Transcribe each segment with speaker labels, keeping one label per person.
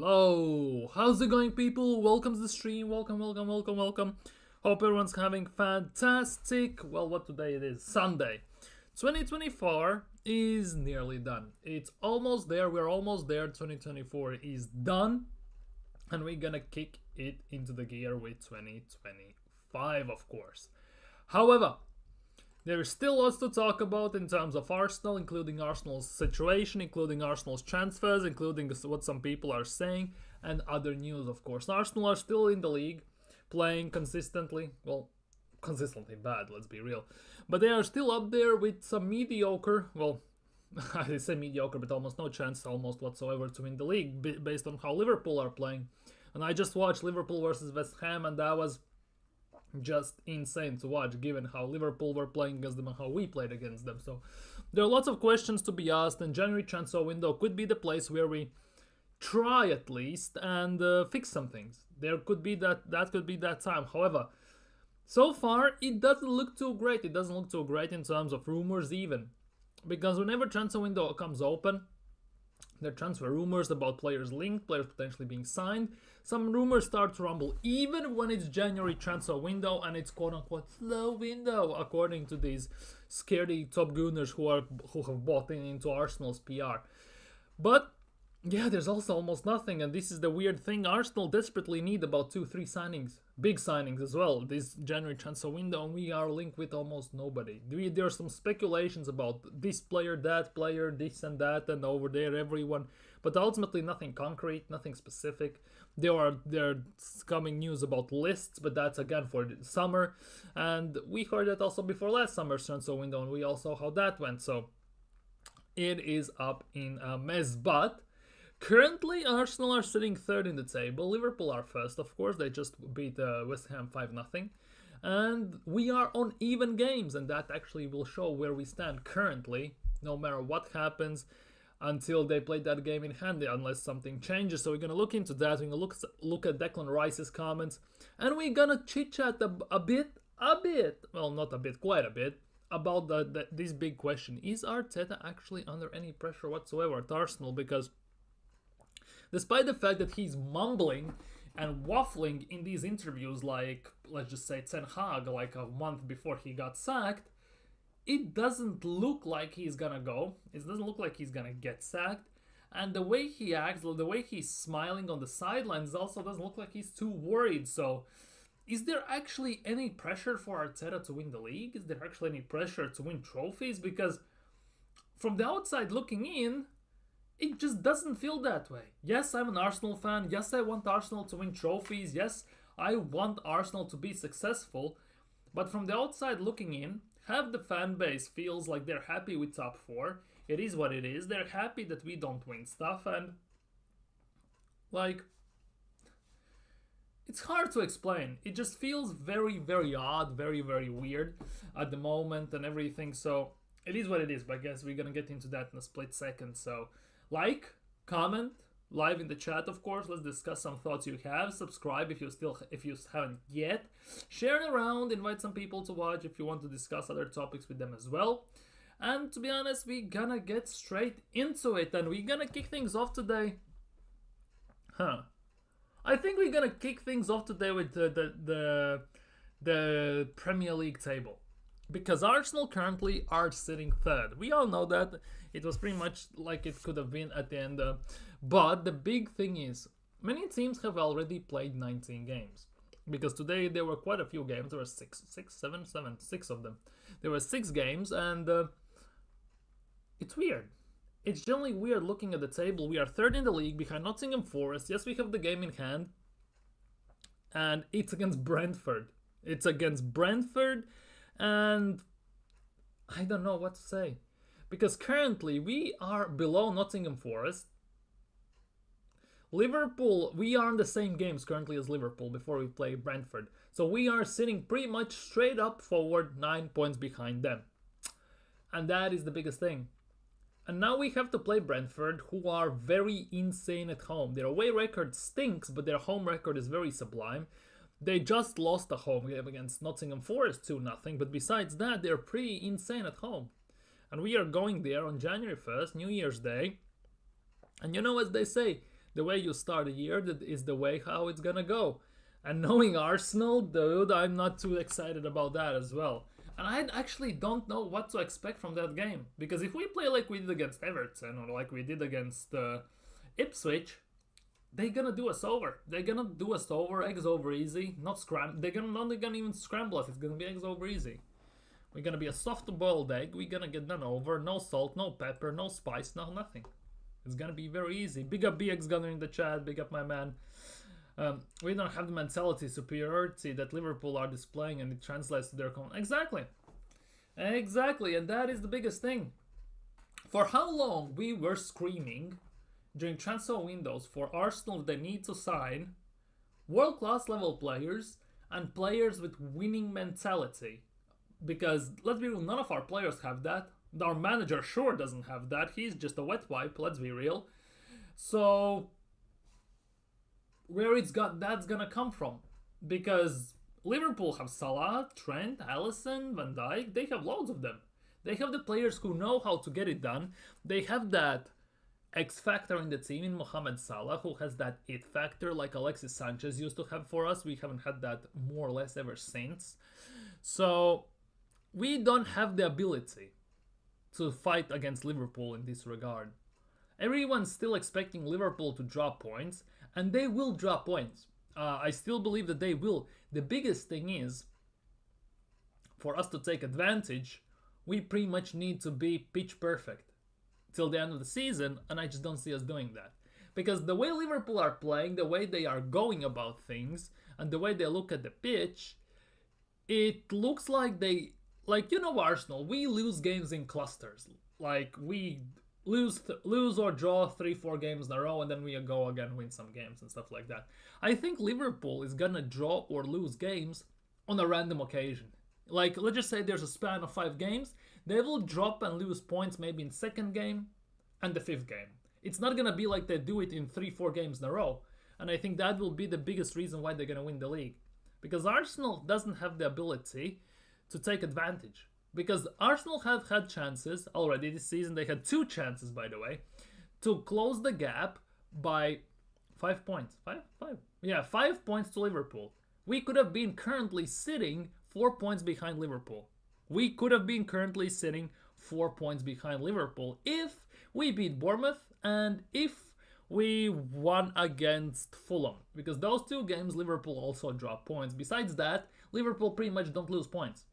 Speaker 1: Hello, how's it going, people? Welcome to the stream. Welcome. Hope everyone's having fantastic. Well, what today it is? Sunday. 2024 is nearly done. It's almost there. We're almost there. 2024 is done, and we're gonna kick it into the gear with 2025, of course. However, there's still lots to talk about in terms of Arsenal, including Arsenal's situation, including Arsenal's transfers, including what some people are saying, and other news, of course. Arsenal are still in the league, playing consistently. Well, consistently bad, let's be real. But they are still up there with some mediocre, well, I say mediocre, but almost no chance, almost whatsoever, to win the league, based on how Liverpool are playing. And I just watched Liverpool versus West Ham, and that was just insane to watch, given how Liverpool were playing against them and how we played against them. So there are lots of questions to be asked, and January transfer window could be the place where we try at least and fix some things. There could be that could be that time. However, so far it doesn't look too great. It doesn't look too great in terms of rumors even, because whenever transfer window comes open, there are transfer rumors about players linked, players potentially being signed. Some rumors start to rumble even when it's January transfer window and it's quote-unquote slow window, according to these scaredy top gooners who have bought into Arsenal's PR. But yeah, there's also almost nothing, and this is the weird thing. Arsenal desperately need about 2-3 signings, big signings as well, this January transfer window, and we are linked with almost nobody. There are some speculations about this player, that player, this and that, and over there, everyone, but ultimately nothing concrete, nothing specific. There are coming news about lists, but that's again for the summer, and we heard that also before last summer's transfer window, and we all saw how that went, so it is up in a mess. But currently, Arsenal are sitting third in the table. Liverpool are first, of course. They just beat West Ham 5-0. And we are on even games, and that actually will show where we stand currently, no matter what happens, until they play that game in hand, unless something changes. So we're going to look into that. We're going to look at Declan Rice's comments, and we're going to chit-chat a bit, well, not a bit, quite a bit, about this big question. Is Arteta actually under any pressure whatsoever at Arsenal? Because despite the fact that he's mumbling and waffling in these interviews, like, let's just say Ten Hag, like a month before he got sacked, it doesn't look like he's gonna go. It doesn't look like he's gonna get sacked. And the way he acts, the way he's smiling on the sidelines also doesn't look like he's too worried. So is there actually any pressure for Arteta to win the league? Is there actually any pressure to win trophies? Because from the outside looking in, it just doesn't feel that way. Yes, I'm an Arsenal fan. Yes, I want Arsenal to win trophies. Yes, I want Arsenal to be successful. But from the outside looking in, half the fan base feels like they're happy with top 4. It is what it is. They're happy that we don't win stuff. And, like, it's hard to explain. It just feels very, very odd, very, very weird at the moment and everything. So it is what it is. But I guess we're going to get into that in a split second. So like, comment, live in the chat, of course. Let's discuss some thoughts you have. Subscribe if you haven't yet. Share it around, invite some people to watch if you want to discuss other topics with them as well. And to be honest, we're gonna get straight into it, and we're gonna kick things off today. I think we're gonna kick things off today with the Premier League table, because Arsenal currently are sitting third. We all know that. It was pretty much like it could have been at the end. But the big thing is, many teams have already played 19 games. Because today there were quite a few games. There were six of them. There were 6 games, and it's weird. It's generally weird looking at the table. We are third in the league behind Nottingham Forest. Yes, we have the game in hand. And it's against Brentford. And I don't know what to say. Because currently we are below Nottingham Forest. Liverpool, we are in the same games currently as Liverpool before we play Brentford. So we are sitting pretty much straight up forward, 9 points behind them. And that is the biggest thing. And now we have to play Brentford, who are very insane at home. Their away record stinks, but their home record is very sublime. They just lost a home game against Nottingham Forest 2-0, but besides that, they're pretty insane at home. And we are going there on January 1st, New Year's Day. And you know, as they say, The way you start a year, that is the way how it's gonna go. And knowing Arsenal, dude, I'm not too excited about that as well. And I actually don't know what to expect from that game. Because if we play like we did against Everton or like we did against Ipswich, they're gonna do us over. They're gonna do us over, eggs over easy, not scram. They're not gonna even scramble us. It's gonna be eggs over easy. We're gonna be a soft boiled egg. We're gonna get done over. No salt, no pepper, no spice, no nothing. It's gonna be very easy. Big up BX Gunner in the chat. Big up my man. We don't have the mentality superiority that Liverpool are displaying, and it translates to their exactly, and that is the biggest thing. For how long we were screaming during transfer windows for Arsenal, they need to sign world-class level players and players with winning mentality. Because, let's be real, none of our players have that. Our manager sure doesn't have that. He's just a wet wipe, let's be real. So, where that's gonna come from? Because Liverpool have Salah, Trent, Alisson, Van Dijk. They have loads of them. They have the players who know how to get it done. They have that X factor in the team in Mohamed Salah, who has that it factor like Alexis Sanchez used to have for us. We haven't had that more or less ever since. So we don't have the ability to fight against Liverpool in this regard. Everyone's still expecting Liverpool to drop points, and they will drop points. I still believe that they will. The biggest thing is, for us to take advantage, we pretty much need to be pitch perfect till the end of the season, and I just don't see us doing that. Because the way Liverpool are playing, the way they are going about things, and the way they look at the pitch, it looks like they, like, you know, Arsenal, we lose games in clusters. Like, we lose or draw 3-4 games in a row, and then we go again, win some games and stuff like that. I think Liverpool is gonna draw or lose games on a random occasion. Like, let's just say there's a span of 5 games, they will drop and lose points maybe in second game and the 5th game. It's not gonna be like they do it in 3-4 games in a row. And I think that will be the biggest reason why they're gonna win the league. Because Arsenal doesn't have the ability to take advantage. Because Arsenal have had chances already this season. They had 2 chances, by the way, to close the gap by 5 points. 5? Yeah, 5 points to Liverpool. We could have been currently sitting 4 points behind Liverpool. We could have been currently sitting 4 points behind Liverpool if we beat Bournemouth and if we won against Fulham. Because those 2 games, Liverpool also dropped points. Besides that, Liverpool pretty much don't lose points.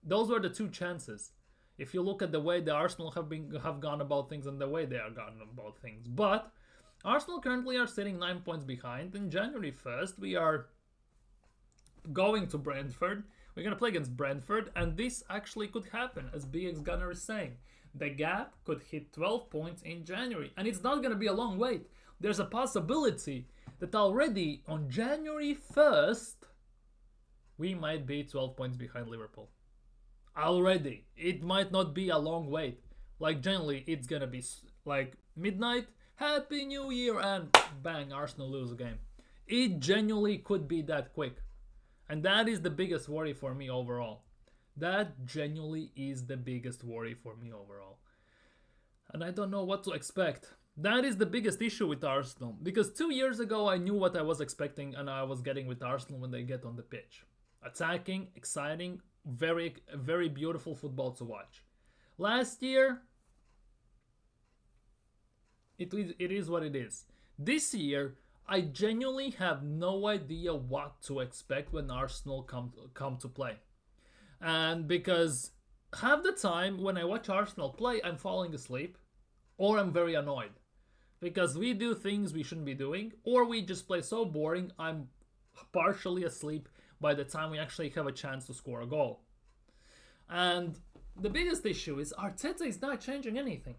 Speaker 1: Those were the 2 chances. If you look at the way the Arsenal have gone about things and the way they are gone about things. But Arsenal currently are sitting 9 points behind. In January 1st, we are going to Brentford. We're going to play against Brentford, and this actually could happen, as BX Gunner is saying. The gap could hit 12 points in January, and it's not going to be a long wait. There's a possibility that already on January 1st, we might be 12 points behind Liverpool. Already. It might not be a long wait. Like, generally, it's going to be like midnight, Happy New Year, and bang, Arsenal lose a game. It genuinely could be that quick. And that is the biggest worry for me overall. That genuinely is the biggest worry for me overall. And I don't know what to expect. That is the biggest issue with Arsenal. Because 2 years ago, I knew what I was expecting and I was getting with Arsenal when they get on the pitch. Attacking, exciting, very, very beautiful football to watch. Last year, it is what it is. This year, I genuinely have no idea what to expect when Arsenal come to play. And because half the time when I watch Arsenal play, I'm falling asleep or I'm very annoyed. Because we do things we shouldn't be doing, or we just play so boring, I'm partially asleep by the time we actually have a chance to score a goal. And the biggest issue is Arteta is not changing anything.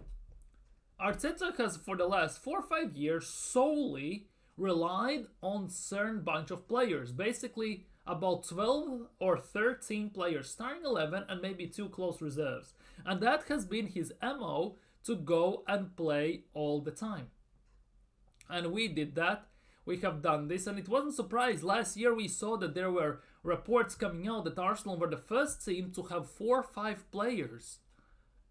Speaker 1: Arteta has, for the last 4 or 5 years, solely relied on certain bunch of players. Basically, about 12 or 13 players, starting 11 and maybe 2 close reserves. And that has been his MO to go and play all the time. And we did that. We have done this, and it wasn't a surprise. Last year we saw that there were reports coming out that Arsenal were the first team to have 4 or 5 players.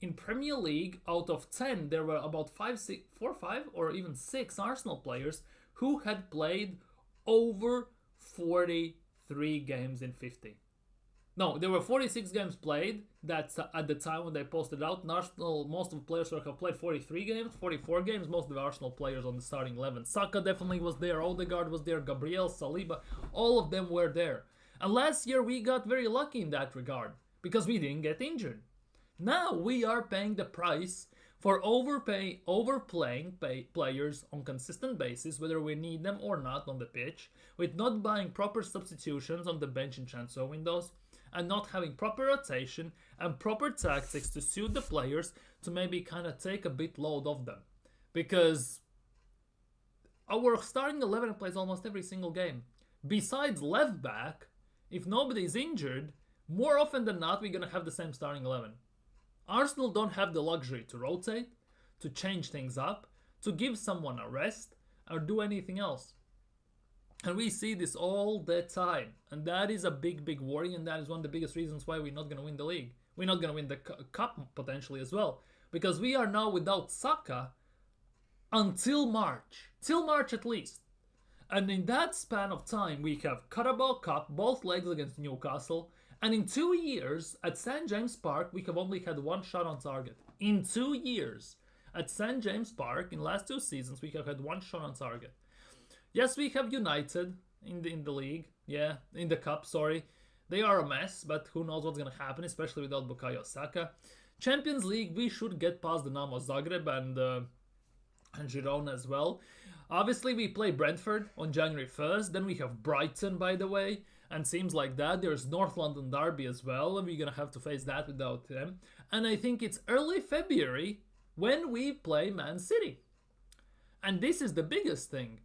Speaker 1: In Premier League, out of 10, there were about 4 or 5 or even 6 Arsenal players who had played over 43 games in 50. No, there were 46 games played. That's at the time when they posted out. And Arsenal, most of the players have played 43 games, 44 games. Most of the Arsenal players on the starting 11. Saka definitely was there. Odegaard was there. Gabriel, Saliba, all of them were there. And last year we got very lucky in that regard because we didn't get injured. Now we are paying the price for overplaying players on consistent basis, whether we need them or not on the pitch, with not buying proper substitutions on the bench in transfer windows, and not having proper rotation and proper tactics to suit the players to maybe kind of take a bit load off them. Because our starting 11 plays almost every single game. Besides left back, if nobody's injured, more often than not, we're going to have the same starting 11. Arsenal don't have the luxury to rotate, to change things up, to give someone a rest, or do anything else. And we see this all the time. And that is a big, big worry. And that is one of the biggest reasons why we're not going to win the league. We're not going to win the cup potentially as well. Because we are now without Saka until March. Till March at least. And in that span of time, we have Carabao Cup, both legs against Newcastle. And in 2 years, at St. James Park, we have only had one shot on target. In 2 years, at St. James Park, in last 2 seasons, we have had one shot on target. Yes, we have United in the league. Yeah, in the cup, sorry. They are a mess, but who knows what's going to happen, especially without Bukayo Saka. Champions League, we should get past Dinamo Zagreb and Girona as well. Obviously, we play Brentford on January 1st. Then we have Brighton, by the way. And seems like that. There's North London Derby as well. And we're going to have to face that without them. And I think it's early February when we play Man City. And this is the biggest thing.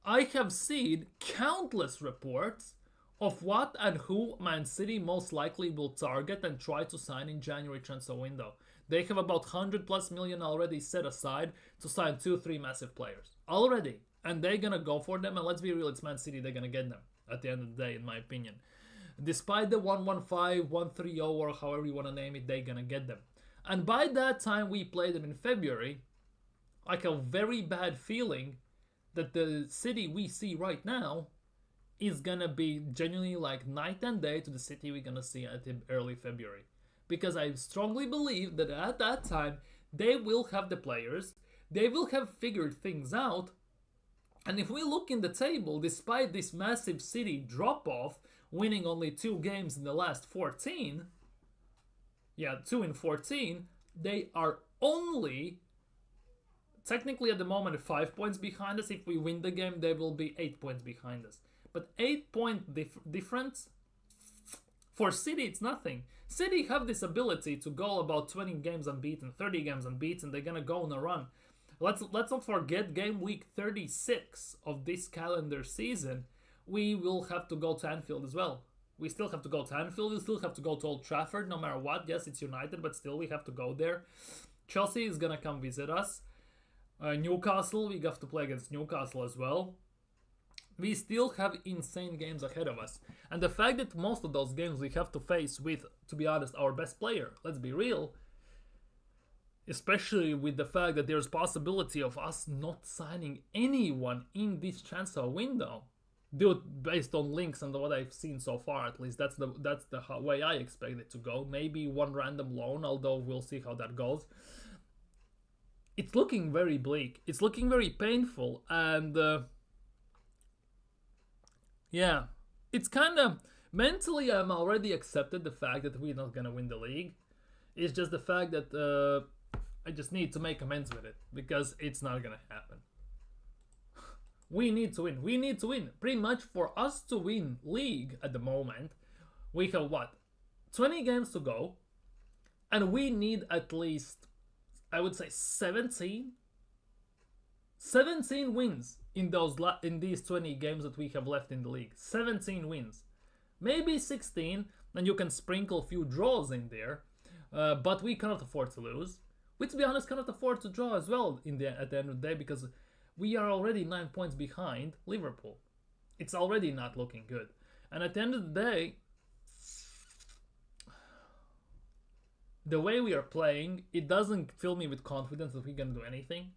Speaker 1: I have seen countless reports of what and who Man City most likely will target and try to sign in January transfer window. They have about 100 plus million already set aside to sign 2-3 massive players. Already. And they're going to go for them. And let's be real, it's Man City, they're going to get them at the end of the day, in my opinion. Despite the 115, 130, or however you want to name it, they're going to get them. And by that time we play them in February, I have a very bad feeling that the City we see right now is going to be genuinely like night and day to the City we're going to see at early February. Because I strongly believe that at that time, they will have the players, they will have figured things out. And if we look in the table, despite this massive City drop-off, winning only 2 games in the last 14, 2 in 14, they are only, technically at the moment, 5 points behind us. If we win the game, they will be 8 points behind us. But 8-point difference, for City, it's nothing. City have this ability to go about 20 games unbeaten, 30 games unbeaten. They're going to go on a run. Let's not forget game week 36 of this calendar season. We will have to go to Anfield as well. We still have to go to Anfield. We still have to go to Old Trafford no matter what. Yes, it's United, but still we have to go there. Chelsea is going to come visit us. Newcastle, we have to play against Newcastle as well. We still have insane games ahead of us. And the fact that most of those games we have to face with, to be honest, our best player, let's be real, especially with the fact that there's possibility of us not signing anyone in this transfer window, based on links and what I've seen so far. At least that's the way I expect it to go. Maybe one random loan, although we'll see how that goes. It's looking very bleak. It's looking very painful, and it's kind of mentally I'm already accepted the fact that we're not gonna win the league. It's just the fact that I just need to make amends with it, because it's not gonna happen. We need to win. We need to win. Pretty much for us to win league at the moment, we have 20 games to go, and we need at least, I would say, 17 wins in these 20 games that we have left in the league. 17 wins. Maybe 16, and you can sprinkle a few draws in there, but we cannot afford to lose. We, to be honest, cannot afford to draw as well at the end of the day, because we are already 9 points behind Liverpool. It's already not looking good. And at the end of the day, the way we are playing, it doesn't fill me with confidence that we can do anything.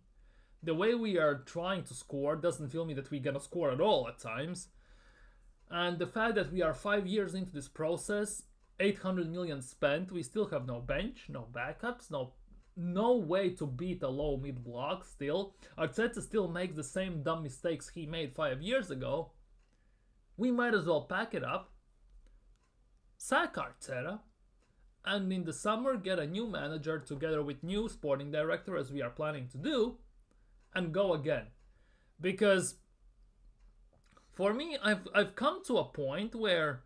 Speaker 1: The way we are trying to score doesn't feel me that we're gonna score at all at times. And the fact that we are 5 years into this process, 800 million spent, we still have no bench, no backups, no way to beat a low mid block still. Arteta still makes the same dumb mistakes he made 5 years ago. We might as well pack it up, sack Arteta, and in the summer get a new manager together with new sporting director as we are planning to do, and go again. Because for me, I've come to a point where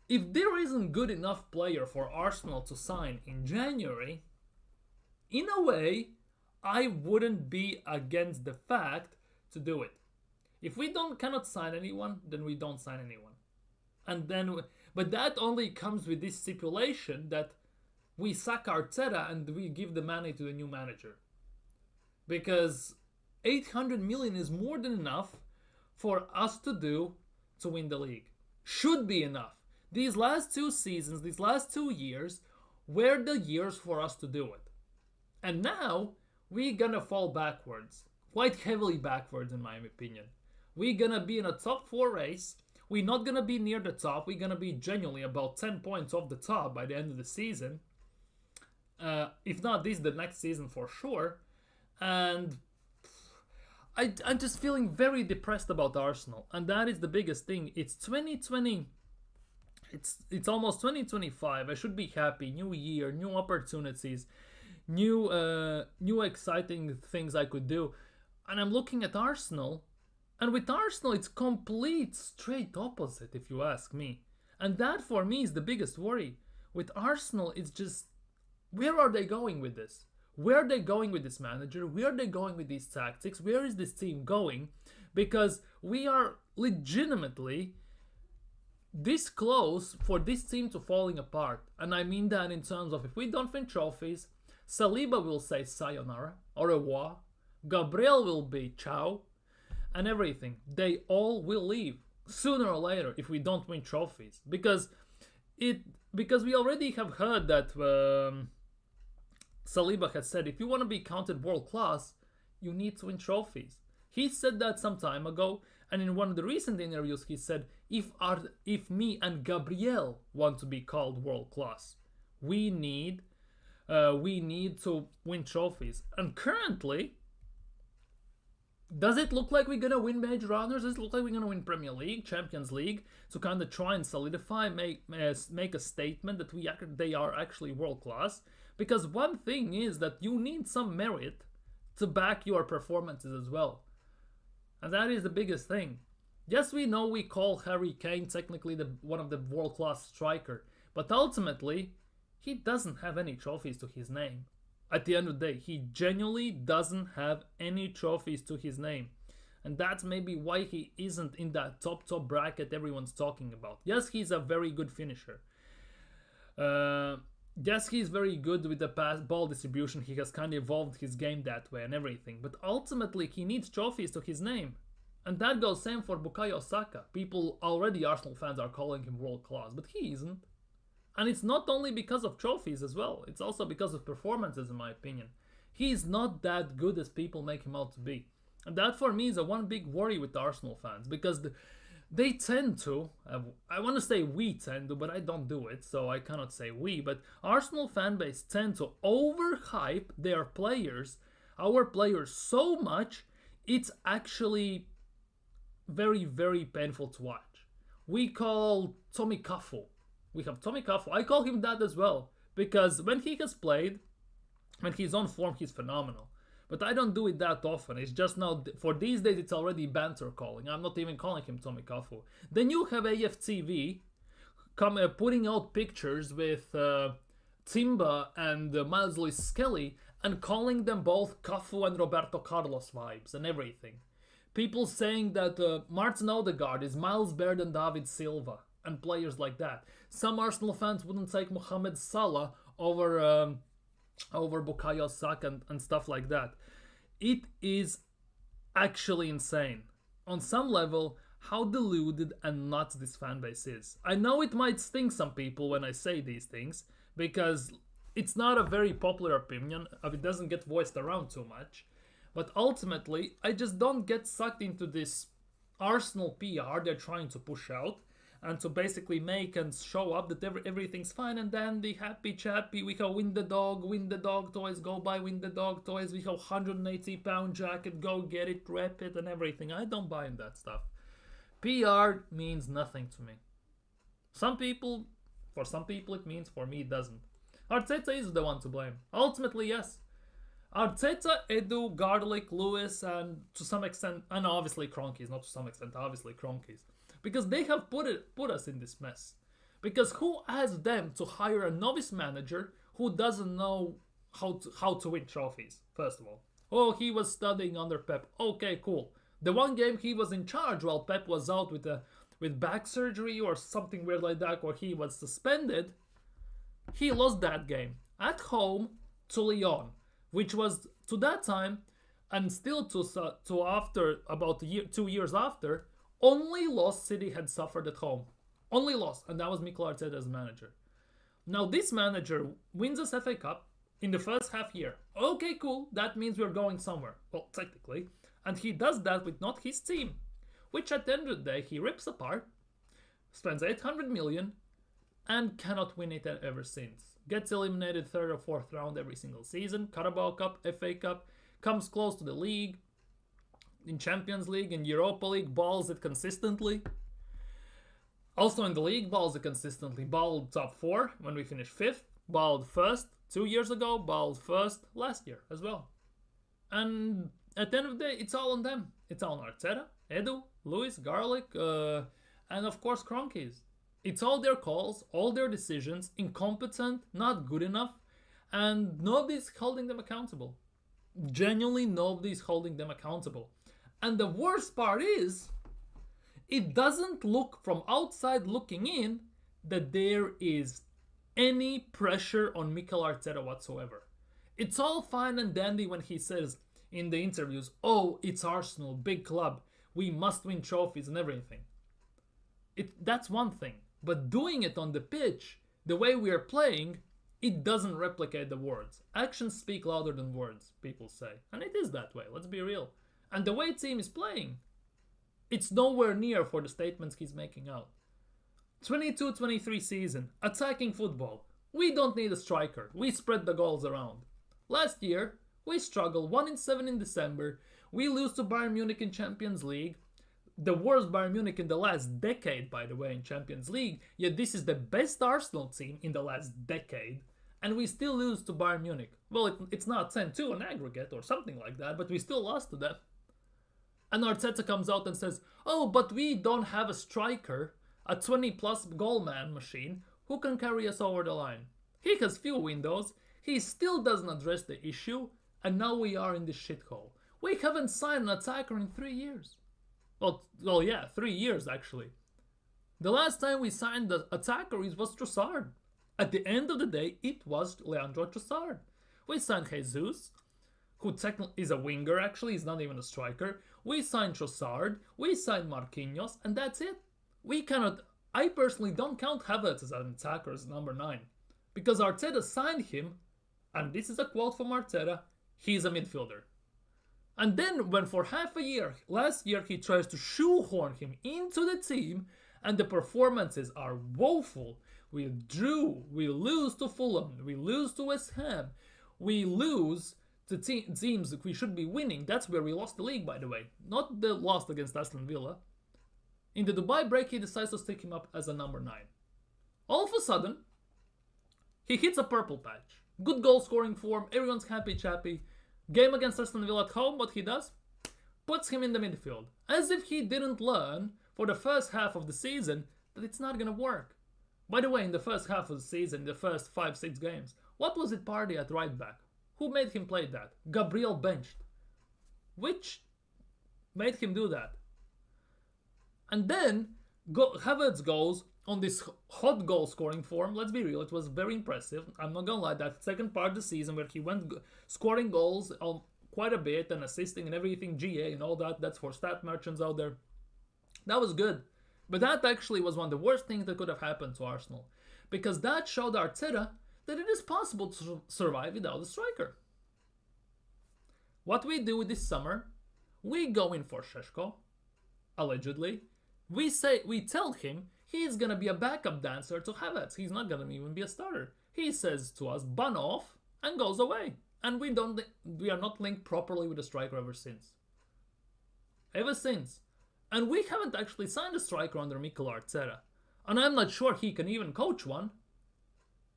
Speaker 1: if there isn't good enough player for Arsenal to sign in January, in a way, I wouldn't be against the fact to do it. If we cannot sign anyone, then we don't sign anyone. But that only comes with this stipulation that we sack Arteta and we give the money to the new manager. Because 800 million is more than enough for us to do to win the league. Should be enough. These last 2 seasons, these last 2 years, were the years for us to do it. And now, we're gonna fall backwards. Quite heavily backwards, in my opinion. We're gonna be in a top 4 race. We're not gonna be near the top. We're gonna be genuinely about 10 points off the top by the end of the season. If not this, the next season for sure. And I'm just feeling very depressed about Arsenal. And that is the biggest thing. It's 2020. It's almost 2025. I should be happy. New year, new opportunities, new exciting things I could do. And I'm looking at Arsenal, and with Arsenal, it's complete straight opposite, if you ask me. And that for me is the biggest worry. With Arsenal, it's just, where are they going with this? Where are they going with this manager? Where are they going with these tactics? Where is this team going? Because we are legitimately this close for this team to falling apart. And I mean that in terms of if we don't win trophies, Saliba will say sayonara, au revoir, Gabriel will be ciao, and everything. They all will leave sooner or later if we don't win trophies. Because we already have heard that Saliba has said if you want to be counted world class, you need to win trophies. He said that some time ago, and in one of the recent interviews he said, if me and Gabriel want to be called world class, we need to win trophies. And currently, does it look like we're gonna win major honors? Does it look like we're gonna win Premier League, Champions League, to kind of try and solidify, make a statement that they are actually world class? Because one thing is that you need some merit to back your performances as well. And that is the biggest thing. Yes, we know we call Harry Kane technically one of the world-class striker, but ultimately, he doesn't have any trophies to his name. At the end of the day, he genuinely doesn't have any trophies to his name. And that's maybe why he isn't in that top bracket everyone's talking about. Yes, he's a very good finisher. Yes, he's very good with the pass ball distribution. He has kind of evolved his game that way and everything. But ultimately, he needs trophies to his name. And that goes same for Bukayo Saka. Arsenal fans are calling him world class, but he isn't. And it's not only because of trophies as well. It's also because of performances, in my opinion. He's not that good as people make him out to be. And that for me is a one big worry with the Arsenal fans. Because they tend to, I want to say we tend to, but I don't do it, so I cannot say we, but Arsenal fan base tend to overhype their players, our players, so much, it's actually very, very painful to watch. We call Tommy Cafu. We have Tommy Cafu. I call him that as well, because when he has played, when he's on form, he's phenomenal. But I don't do it that often. It's just now, for these days, it's already banter calling. I'm not even calling him Tommy Cafu. Then you have AFTV putting out pictures with Timba and Miles Lewis Skelly and calling them both Cafu and Roberto Carlos vibes and everything. People saying that Martin Odegaard is miles better than David Silva and players like that. Some Arsenal fans wouldn't take Mohamed Salah over Bukayo Saka and stuff like that. It is actually insane. On some level, how deluded and nuts this fan base is. I know it might sting some people when I say these things, because it's not a very popular opinion, it doesn't get voiced around too much. But ultimately, I just don't get sucked into this Arsenal PR they're trying to push out and to basically make and show up that everything's fine and dandy, happy chappy. We have win the dog toys, go buy win the dog toys. We have £180 jacket, go get it, rep it, and everything. I don't buy in that stuff. PR means nothing to me. For some people it means, for me it doesn't. Arteta is the one to blame. Ultimately, yes. Arteta, Edu, Garlic, Lewis, and to some extent, and obviously Kroenkes, not to some extent, obviously Kroenkes. Because they have put us in this mess. Because who asked them to hire a novice manager who doesn't know how to win trophies, first of all? Oh, he was studying under Pep. Okay, cool. The one game he was in charge while Pep was out with back surgery or something weird like that, or he was suspended, he lost that game at home to Lyon, which was to that time and still to after about 2 years after, only loss City had suffered at home. Only loss, and that was Mikel Arteta as manager. Now this manager wins us FA Cup in the first half year. Okay, cool. That means we're going somewhere. Well, technically. And he does that with not his team, which at the end of the day he rips apart, spends 800 million, and cannot win it ever since. Gets eliminated third or fourth round every single season. Carabao Cup, FA Cup, comes close to the league. In Champions League, in Europa League, balls it consistently. Also in the league, balls it consistently. Balled top 4 when we finished 5th. Balled first 2 years ago. Balled first last year as well. And at the end of the day, it's all on them. It's all on Arteta, Edu, Luis, Garlic, and of course Kroenkes. It's all their calls, all their decisions, incompetent, not good enough, and nobody's holding them accountable. Genuinely, nobody's holding them accountable. And the worst part is, it doesn't look from outside looking in that there is any pressure on Mikel Arteta whatsoever. It's all fine and dandy when he says in the interviews, oh, it's Arsenal, big club, we must win trophies and everything. That's one thing. But doing it on the pitch, the way we are playing, it doesn't replicate the words. Actions speak louder than words, people say. And it is that way, let's be real. And the way team is playing, it's nowhere near for the statements he's making out. 22-23 season, attacking football. We don't need a striker, we spread the goals around. Last year, we struggled 1-7 in December, we lose to Bayern Munich in Champions League, the worst Bayern Munich in the last decade, by the way, in Champions League, yet this is the best Arsenal team in the last decade, and we still lose to Bayern Munich. Well, it's not 10-2 on aggregate or something like that, but we still lost to them. And Arteta comes out and says, oh, but we don't have a striker, a 20-plus goal man machine, who can carry us over the line. He has few windows, he still doesn't address the issue, and now we are in this shithole. We haven't signed an attacker in 3 years. Well, yeah, 3 years actually. The last time we signed the attacker was Trossard. At the end of the day, it was Leandro Trossard. We signed Jesus, who technically is a winger actually, he's not even a striker. We signed Trossard, we signed Marquinhos, and that's it. I personally don't count Havertz as an attacker as number 9. Because Arteta signed him, and this is a quote from Arteta, he's a midfielder. And then when for half a year, last year, he tries to shoehorn him into the team and the performances are woeful. We lose to Fulham, we lose to West Ham, we lose to teams that we should be winning. That's where we lost the league, by the way. Not the loss against Aston Villa. In the Dubai break, he decides to stick him up as a number 9. All of a sudden, he hits a purple patch. Good goal scoring form, everyone's happy-chappy. Game against Aston Villa at home, what he does? Puts him in the midfield. As if he didn't learn for the first half of the season that it's not gonna work. By the way, in the first half of the season, the first 5-6 games, what was it Party at right back? Who made him play that? Gabriel benched. Which made him do that? And then Havertz goes on this hot goal scoring form. Let's be real, it was very impressive. I'm not gonna lie, that second part of the season where he went scoring goals quite a bit and assisting and everything, GA and all that, that's for stat merchants out there. That was good. But that actually was one of the worst things that could have happened to Arsenal. Because that showed Arteta that it is possible to survive without a striker. What we do this summer, we go in for Sheshko, allegedly. We tell him he's gonna be a backup dancer to Havertz. He's not gonna even be a starter. He says to us, "Bun off," and goes away. And we are not linked properly with the striker ever since. Ever since. And we haven't actually signed a striker under Mikel Arteta. And I'm not sure he can even coach one.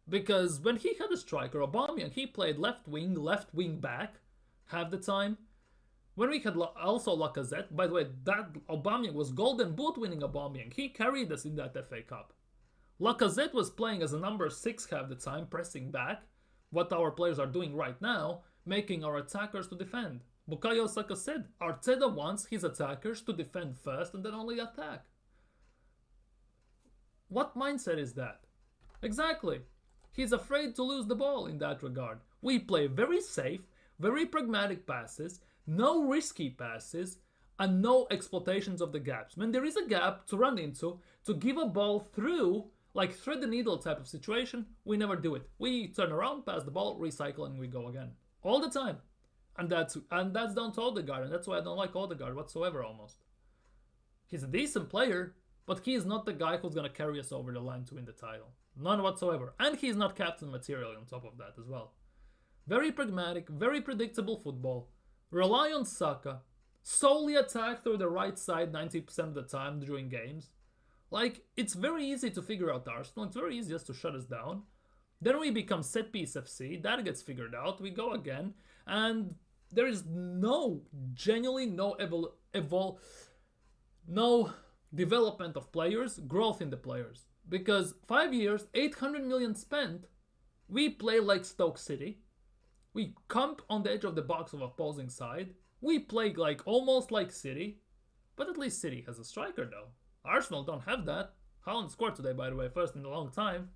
Speaker 1: Because when he had a striker, Aubameyang, he played left wing back half the time. When we had also Lacazette, by the way, that Aubameyang was Golden Boot winning Aubameyang. He carried us in that FA Cup. Lacazette was playing as a number 6 half the time, pressing back. What our players are doing right now, making our attackers to defend. Bukayo Saka said, Arteta wants his attackers to defend first and then only attack. What mindset is that? Exactly. He's afraid to lose the ball in that regard. We play very safe, very pragmatic passes, no risky passes, and no exploitations of the gaps. When there is a gap to run into, to give a ball through, like thread the needle type of situation, we never do it. We turn around, pass the ball, recycle, and we go again. All the time. And that's down to Odegaard, and that's why I don't like Odegaard whatsoever almost. He's a decent player, but he is not the guy who's going to carry us over the line to win the title. None whatsoever. And he's not captain material on top of that as well. Very pragmatic, very predictable football. Rely on Saka. Solely attack through the right side 90% of the time during games. Like, it's very easy to figure out Arsenal. It's very easy just to shut us down. Then we become set piece FC. That gets figured out. We go again. And there is genuinely no development of players, growth in the players. Because 5 years, 800 million spent, we play like Stoke City. We camp on the edge of the box of opposing side. We play like almost like City. But at least City has a striker though. Arsenal don't have that. Haaland scored today, by the way, first in a long time.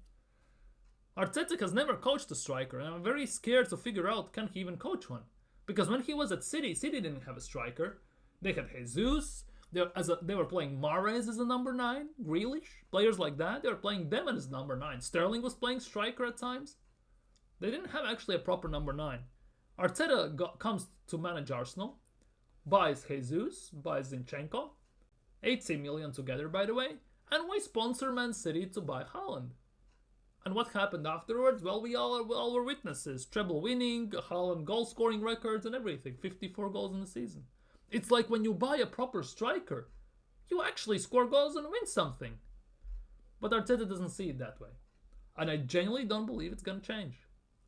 Speaker 1: Arteta has never coached a striker, and I'm very scared to figure out can he even coach one. Because when he was at City, City didn't have a striker. They had Jesus. They were playing Mahrez as a number 9, Grealish, players like that. They were playing them as number 9. Sterling was playing striker at times. They didn't have actually a proper number 9. Arteta comes to manage Arsenal, buys Jesus, buys Zinchenko, 80 million together, by the way, and we sponsor Man City to buy Haaland. And what happened afterwards? Well, we all were witnesses. Treble winning, Haaland goal scoring records and everything. 54 goals in the season. It's like when you buy a proper striker, you actually score goals and win something. But Arteta doesn't see it that way. And I genuinely don't believe it's going to change.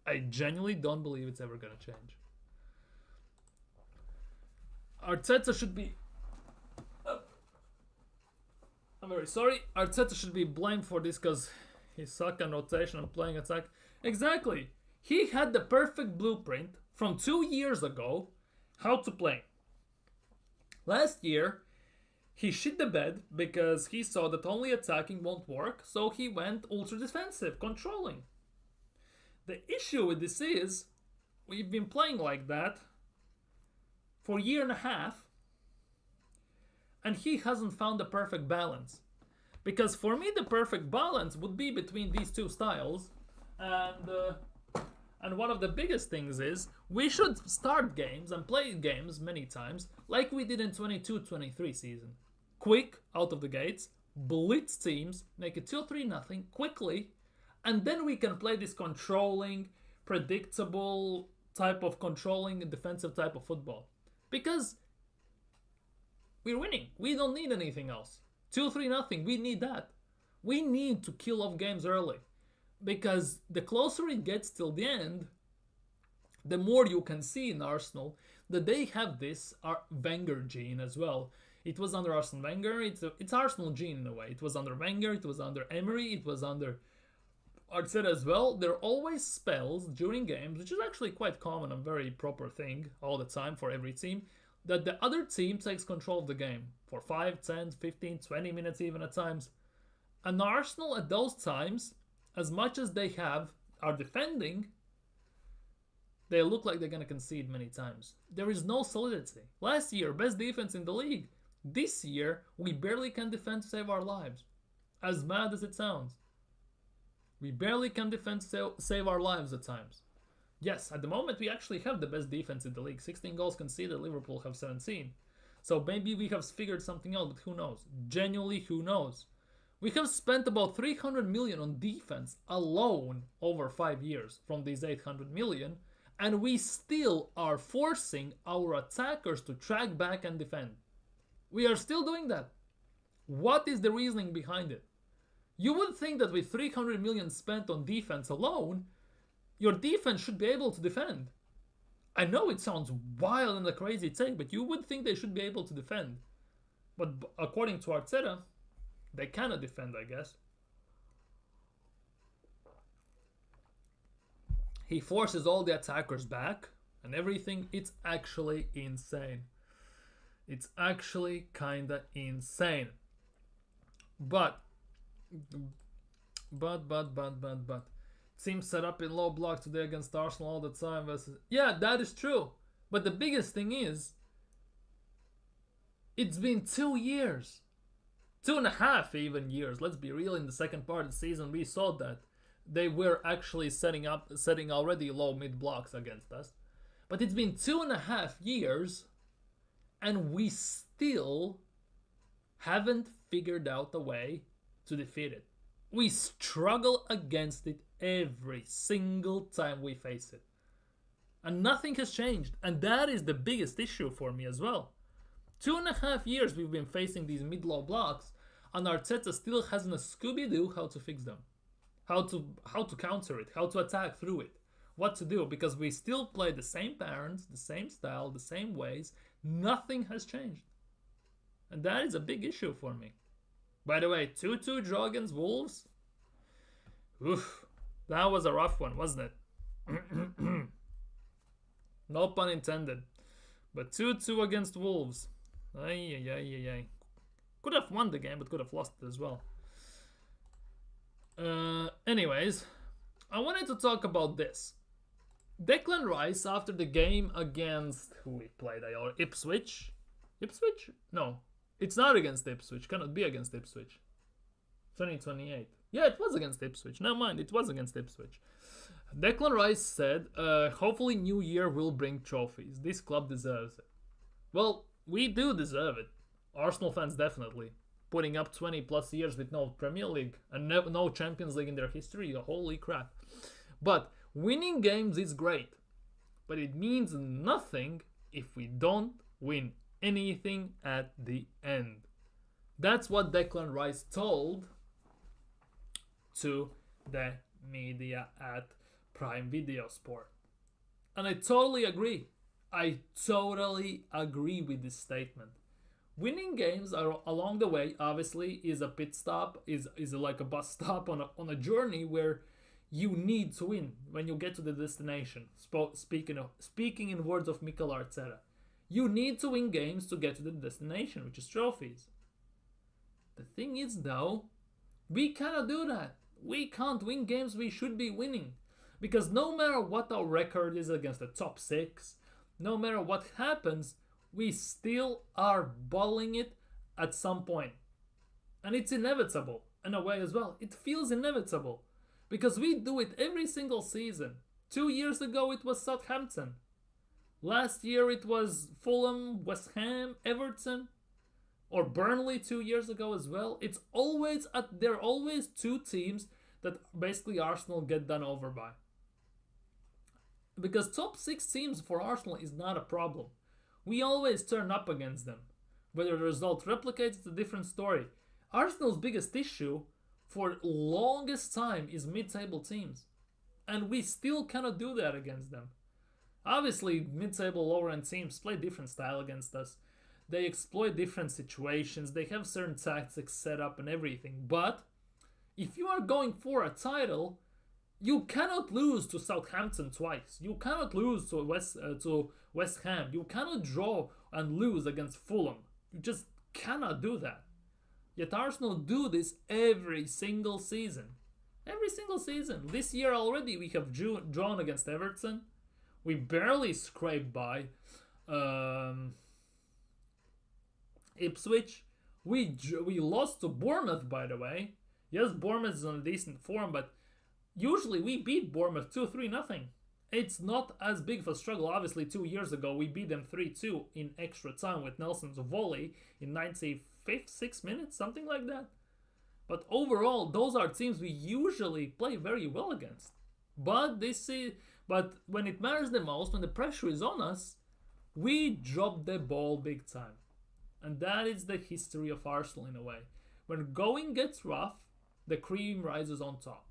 Speaker 1: I genuinely don't believe it's ever going to change. Arteta should be... I'm very sorry. Arteta should be blamed for this because he sucked on rotation and playing attack. Exactly. He had the perfect blueprint from 2 years ago how to play. Last year, he shit the bed because he saw that only attacking won't work, so he went ultra defensive, controlling. The issue with this is, we've been playing like that for a year and a half, and he hasn't found the perfect balance. Because for me, the perfect balance would be between these two styles, and one of the biggest things is we should start games and play games many times like we did in 22-23 season. Quick, out of the gates, blitz teams, make it 2-3-0 quickly, and then we can play this controlling, predictable type of controlling and defensive type of football. Because we're winning. We don't need anything else. 2-3-0, we need that. We need to kill off games early. Because the closer it gets till the end, the more you can see in Arsenal that they have this Wenger gene as well. It was under Arsene Wenger, it's Arsenal gene in a way. It was under Wenger, it was under Emery, it was under Arteta as well. There are always spells during games, which is actually quite common and very proper thing all the time for every team, that the other team takes control of the game for 5, 10, 15, 20 minutes even at times. And Arsenal at those times, as much as they are defending, they look like they're going to concede many times. There is no solidity. Last year, best defense in the league. This year, we barely can defend to save our lives. As mad as it sounds. We barely can defend to save our lives at times. Yes, at the moment we actually have the best defense in the league. 16 goals conceded, Liverpool have 17. So maybe we have figured something out, but who knows? Genuinely, who knows? We have spent about 300 million on defense alone over 5 years from these 800 million, and we still are forcing our attackers to track back and defend. We are still doing that. What is the reasoning behind it? You would think that with 300 million spent on defense alone, your defense should be able to defend. I know it sounds wild and a crazy take, but you would think they should be able to defend. But according to Arteta, they cannot defend, I guess. He forces all the attackers back and everything. It's actually insane. It's actually kinda insane. But team set up in low block today against Arsenal all the time versus... Yeah, that is true. But the biggest thing is, it's been 2 years. 2.5 even years. Let's be real, in the second part of the season we saw that they were actually setting already low mid blocks against us. But it's been 2.5 years and we still haven't figured out a way to defeat it. We struggle against it every single time we face it. And nothing has changed. And that is the biggest issue for me as well. 2.5 years we've been facing these mid-low blocks, and Arteta still hasn't a Scooby-Doo how to fix them. How to counter it, how to attack through it. What to do, because we still play the same patterns, the same style, the same ways. Nothing has changed. And that is a big issue for me. By the way, 2-2 draw against Wolves. Oof, that was a rough one, wasn't it? No pun intended. But 2-2 against Wolves. Ay. Could have won the game, but could have lost it as well. Anyways, I wanted to talk about this. Declan Rice, after the game against... Who we played? Ipswich? Ipswich? No. It's not against Ipswich. Cannot be against Ipswich. 2028. Yeah, it was against Ipswich. Never mind, it was against Ipswich. Declan Rice said, hopefully New Year will bring trophies. This club deserves it. Well, we do deserve it. Arsenal fans definitely. Putting up 20 plus years with no Premier League and no Champions League in their history. Holy crap. But winning games is great. But it means nothing if we don't win anything at the end. That's what Declan Rice told to the media at Prime Video Sport. And I totally agree. I totally agree with this statement. Winning games are along the way, obviously, is a pit stop, is like a bus stop on a journey where you need to win when you get to the destination. Speaking in words of Mikel Arteta, you need to win games to get to the destination, which is trophies. The thing is, though, we cannot do that. We can't win games we should be winning. Because no matter what our record is against the top 6, no matter what happens, we still are balling it at some point. And it's inevitable in a way as well. It feels inevitable. Because we do it every single season. 2 years ago it was Southampton. Last year it was Fulham, West Ham, Everton. Or Burnley 2 years ago as well. There are always two teams that basically Arsenal get done over by. Because top 6 teams for Arsenal is not a problem. We always turn up against them. Whether the result replicates, it's a different story. Arsenal's biggest issue for longest time is mid-table teams. And we still cannot do that against them. Obviously, mid-table lower-end teams play different style against us. They exploit different situations. They have certain tactics set up and everything. But if you are going for a title, you cannot lose to Southampton twice. You cannot lose to West Ham. You cannot draw and lose against Fulham. You just cannot do that. Yet Arsenal do this every single season. Every single season. This year already we have drawn against Everton. We barely scraped by Ipswich. We lost to Bournemouth, by the way. Yes, Bournemouth is on a decent form, but usually we beat Bournemouth 2-3-0. it's not as big of a struggle. Obviously, 2 years ago, we beat them 3-2 in extra time with Nelson's volley in 95th, 6 minutes, something like that. But overall, those are teams we usually play very well against. But when it matters the most, when the pressure is on us, we drop the ball big time. And that is the history of Arsenal in a way. When going gets rough, the cream rises on top.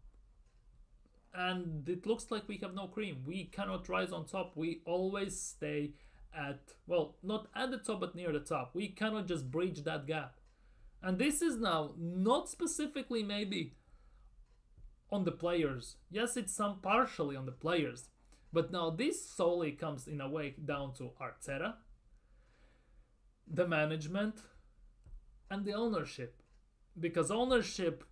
Speaker 1: And it looks like we have no cream. We cannot rise on top. We always stay at, well, not at the top, but near the top. We cannot just bridge that gap. And this is now not specifically maybe on the players. Yes, it's some partially on the players. But now this solely comes in a way down to Arteta, the management, and the ownership. Because ownership,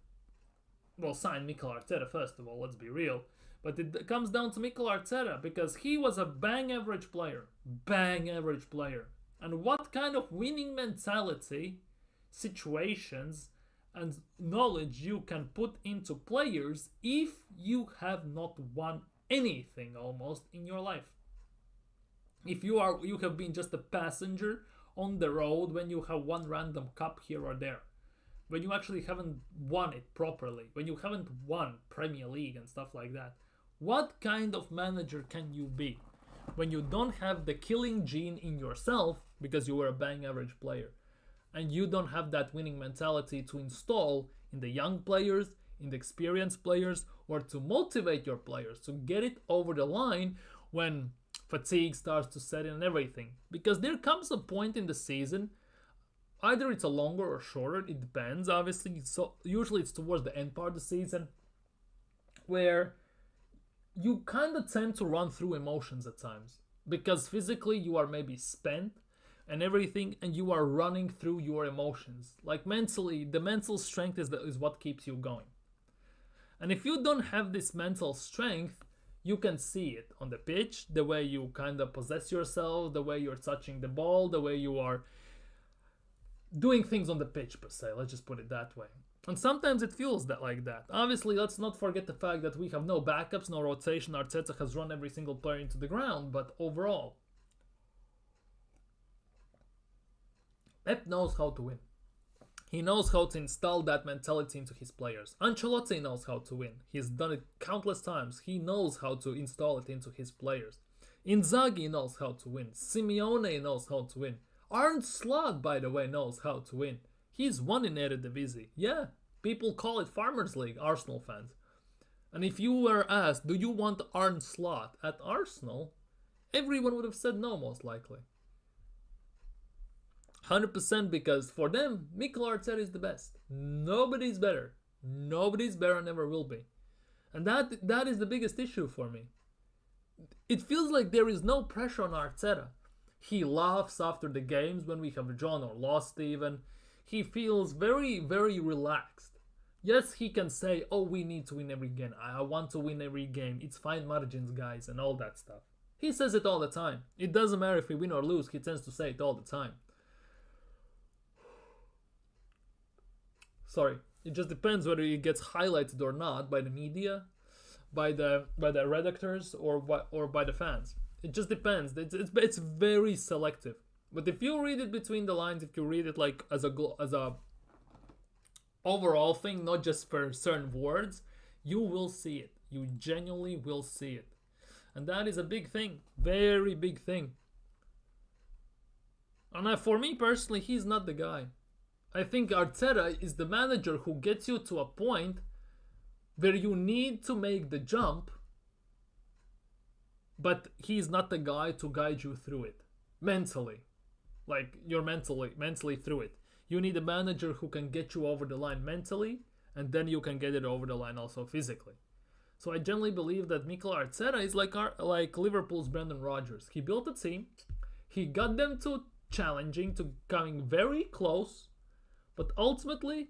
Speaker 1: well, signed Mikel Arteta first of all, let's be real. But it comes down to Mikel Arteta because he was a bang average player. Bang average player. And what kind of winning mentality, situations, and knowledge you can put into players if you have not won anything almost in your life. If you have been just a passenger on the road when you have one random cup here or there. When you actually haven't won it properly. When you haven't won Premier League and stuff like that. What kind of manager can you be when you don't have the killing gene in yourself because you were a bang average player? And you don't have that winning mentality to install in the young players, in the experienced players, or to motivate your players to get it over the line when fatigue starts to set in and everything. Because there comes a point in the season, either it's a longer or shorter, it depends obviously, so usually it's towards the end part of the season, where you kind of tend to run through emotions at times. Because physically you are maybe spent and everything, and you are running through your emotions. Like mentally, the mental strength is what keeps you going. And if you don't have this mental strength, you can see it on the pitch, the way you kind of possess yourself, the way you're touching the ball, the way you are doing things on the pitch per se, let's just put it that way. And sometimes it feels that like that. Obviously, let's not forget the fact that we have no backups, no rotation. Arteta has run every single player into the ground, but overall, Pep knows how to win. He knows how to install that mentality into his players. Ancelotti knows how to win. He's done it countless times. He knows how to install it into his players. Inzaghi knows how to win. Simeone knows how to win. Arne Slot, by the way, knows how to win. He's won in Eredivisie. Yeah, people call it Farmers League, Arsenal fans. And if you were asked, do you want Arne Slot at Arsenal? Everyone would have said no, most likely. 100% because for them, Mikel Arteta is the best. Nobody's better. Nobody's better and never will be. And that is the biggest issue for me. It feels like there is no pressure on Arteta. He laughs after the games when we have drawn or lost even. He feels very, very relaxed. Yes, he can say, oh, we need to win every game. I want to win every game. It's fine margins, guys, and all that stuff. He says it all the time. It doesn't matter if we win or lose. He tends to say it all the time. Sorry, it just depends whether it gets highlighted or not by the media, by the redactors, or by the fans. It just depends. It's very selective. But if you read it between the lines, if you read it like as a overall thing, not just for certain words, you will see it. You genuinely will see it, and that is a big thing, very big thing. And for me personally, he's not the guy. I think Arteta is the manager who gets you to a point where you need to make the jump, but he's not the guy to guide you through it mentally. Like, you're mentally through it. You need a manager who can get you over the line mentally, and then you can get it over the line also physically. So I generally believe that Mikel Arteta is like Liverpool's Brendan Rodgers. He built a team, he got them to challenging, to coming very close, but ultimately,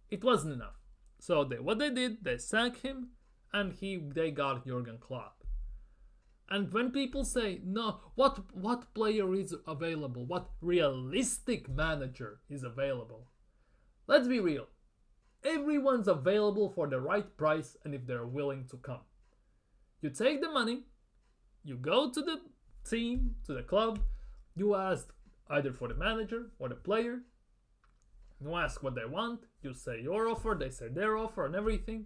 Speaker 1: it wasn't enough. So what they did, they sacked him, and they got Jurgen Klopp. And when people say, no, what player is available? What realistic manager is available? Let's be real. Everyone's available for the right price and if they're willing to come. You take the money, You go to the team, to the club, you ask either for the manager or the player, you ask what they want, you say your offer, they say their offer and everything.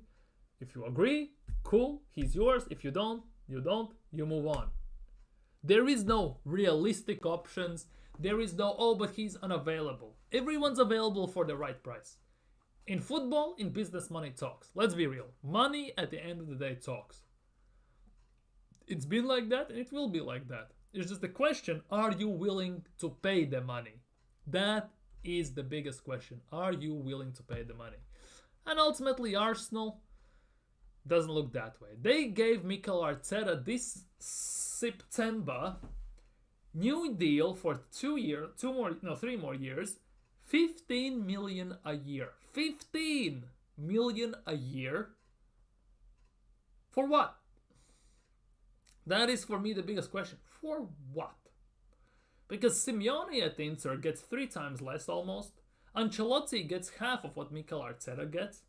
Speaker 1: If you agree, cool, he's yours. If you don't, you move on. There is no realistic options. There is no, oh, but he's unavailable. Everyone's available for the right price. In football, in business, money talks. Let's be real. Money at the end of the day talks. It's been like that and it will be like that. It's just the question, are you willing to pay the money? That is the biggest question. Are you willing to pay the money? And ultimately, Arsenal doesn't look that way. They gave Mikel Arteta this September new deal for 3 more years, 15 million a year. 15 million a year. For what? That is for me the biggest question. For what? Because Simeone at Inter gets 3 times less almost. Ancelotti gets half of what Mikel Arteta gets.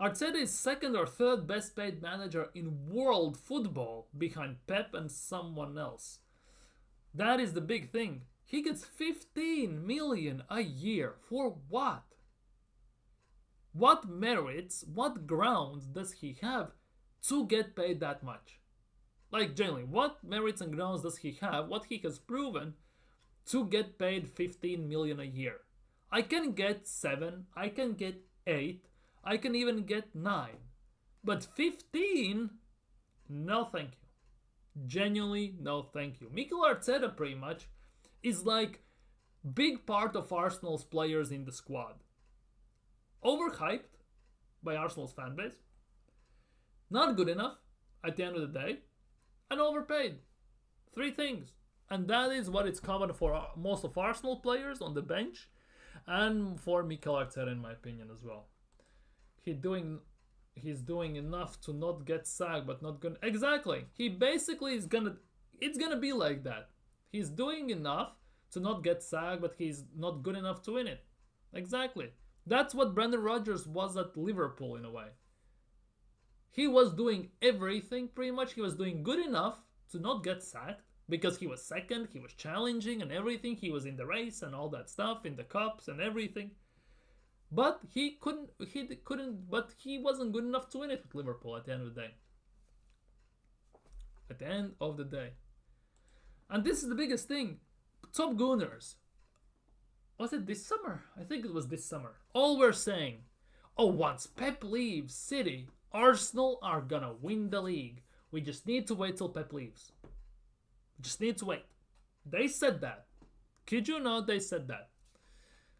Speaker 1: Arteta is second or third best paid manager in world football behind Pep and someone else. That is the big thing. He gets 15 million a year. For what? What merits, what grounds does he have to get paid that much? Like, genuinely, what merits and grounds does he have, what he has proven, to get paid 15 million a year? I can get 7, I can get 8, I can even get 9. But 15? No thank you. Genuinely, no thank you. Mikel Arteta pretty much is like big part of Arsenal's players in the squad. Overhyped by Arsenal's fan base. Not good enough at the end of the day. And overpaid. 3 things. And that is what it's common for most of Arsenal players on the bench. And for Mikel Arteta, in my opinion, as well. He's doing enough to not get sacked, but not gonna... Exactly. He basically is gonna... It's gonna be like that. He's doing enough to not get sacked, but he's not good enough to win it. Exactly. That's what Brendan Rodgers was at Liverpool, in a way. He was doing everything, pretty much. He was doing good enough to not get sacked, because he was second, he was challenging and everything. He was in the race and all that stuff, in the cups and everything. But he wasn't good enough to win it with Liverpool at the end of the day. At the end of the day. And this is the biggest thing. Top Gunners. Was it this summer? I think it was this summer. All were saying, oh, once Pep leaves City, Arsenal are gonna win the league. We just need to wait till Pep leaves. We just need to wait. They said that. Kid you not, they said that.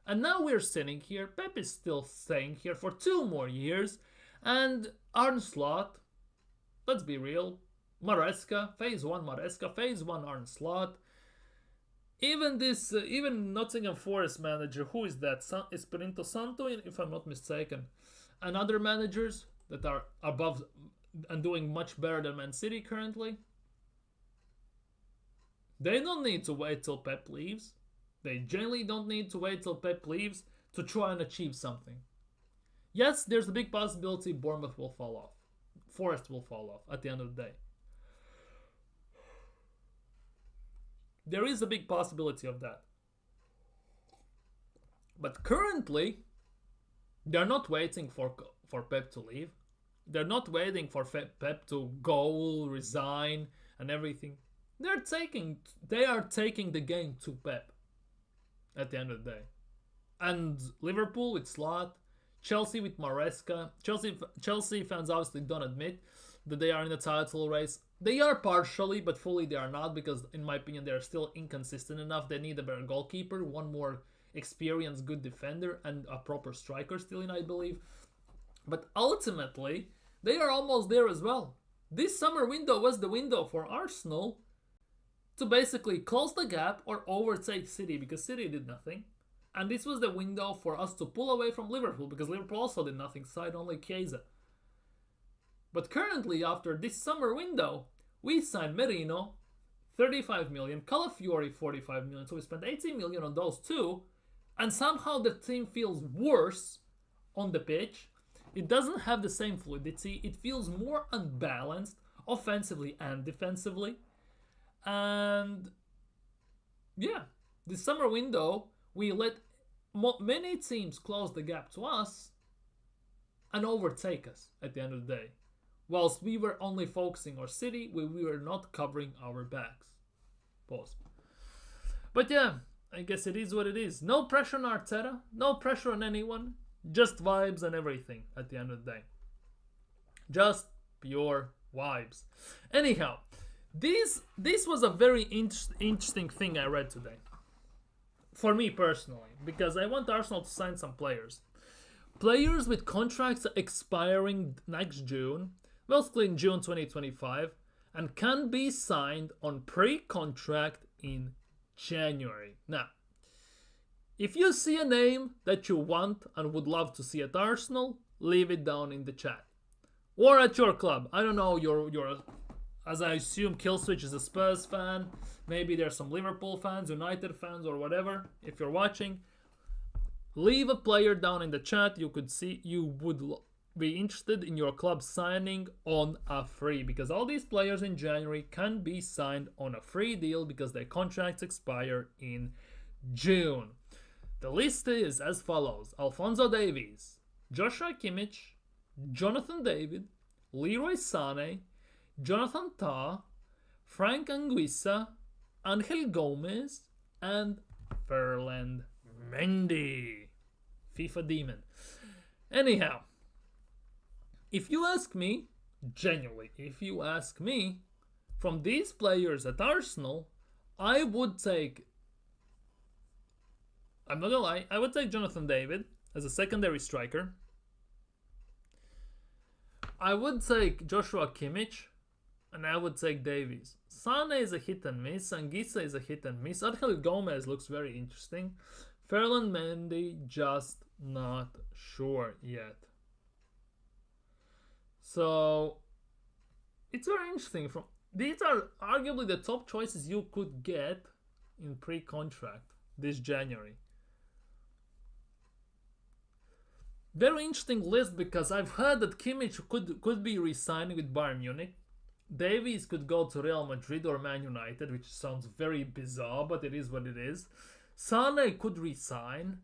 Speaker 1: And now we're sitting here. Pep is still staying here for 2 more years. And Arne Slot, let's be real, Maresca, phase 1 Maresca, phase 1 Arne Slot. Even Nottingham Forest manager, who is that? Espirito Santo, if I'm not mistaken. And other managers that are above and doing much better than Man City currently. They don't need to wait till Pep leaves. They generally don't need to wait till Pep leaves to try and achieve something. Yes, there's a big possibility Bournemouth will fall off. Forest will fall off at the end of the day. There is a big possibility of that. But currently, they're not waiting for Pep to leave. They're not waiting for Pep to go, resign, and everything. They are taking the game to Pep at the end of the day. And Liverpool with Slot, Chelsea with Maresca. Chelsea fans obviously don't admit that they are in the title race. They are partially, but fully they are not, because in my opinion they are still inconsistent enough. They need a better goalkeeper, one more experienced good defender, and a proper striker still in, I believe. But ultimately, they are almost there as well. This summer window was the window for Arsenal to basically close the gap or overtake City, because City did nothing. And this was the window for us to pull away from Liverpool, because Liverpool also did nothing, side only Chiesa. But currently, after this summer window, we signed Merino, 35 million, Calafiori, 45 million, so we spent 18 million on those two, and somehow the team feels worse on the pitch. It doesn't have the same fluidity, it feels more unbalanced. offensively and defensively. And yeah, the summer window, we let many teams close the gap to us and overtake us at the end of the day. Whilst we were only focusing on City, we were not covering our backs. Pause. But yeah, I guess it is what it is. No pressure on Arteta, no pressure on anyone, just vibes and everything at the end of the day. Just pure vibes. Anyhow, this was a very interesting thing I read today. For me personally, because I want Arsenal to sign some players. Players with contracts expiring next June, mostly in June 2025, and can be signed on pre-contract in January. Now, if you see a name that you want and would love to see at Arsenal, leave it down in the chat. Or at your club. I don't know, you're as I assume Killswitch is a Spurs fan. Maybe there's some Liverpool fans, United fans, or whatever. If you're watching, leave a player down in the chat you could see you would be interested in your club signing on a free, because all these players in January can be signed on a free deal because their contracts expire in June. The list is as follows: Alphonso Davies, Joshua Kimmich, Jonathan David, Leroy Sané, Jonathan Tah, Frank Anguissa, Angel Gomez, and Ferland Mendy. FIFA Demon. Anyhow, if you ask me, genuinely, if you ask me, from these players at Arsenal, I would take, I'm not gonna lie, I would take Jonathan David as a secondary striker. I would take Joshua Kimmich, and I would take Davies. Sane is a hit and miss, Anguissa is a hit and miss, Angel Gomez looks very interesting. Ferland Mendy, just not sure yet. So it's very interesting. These are arguably the top choices you could get in pre-contract this January. Very interesting list, because I've heard that Kimmich could be re-signing with Bayern Munich. Davies could go to Real Madrid or Man United, which sounds very bizarre, but it is what it is. Sane could resign.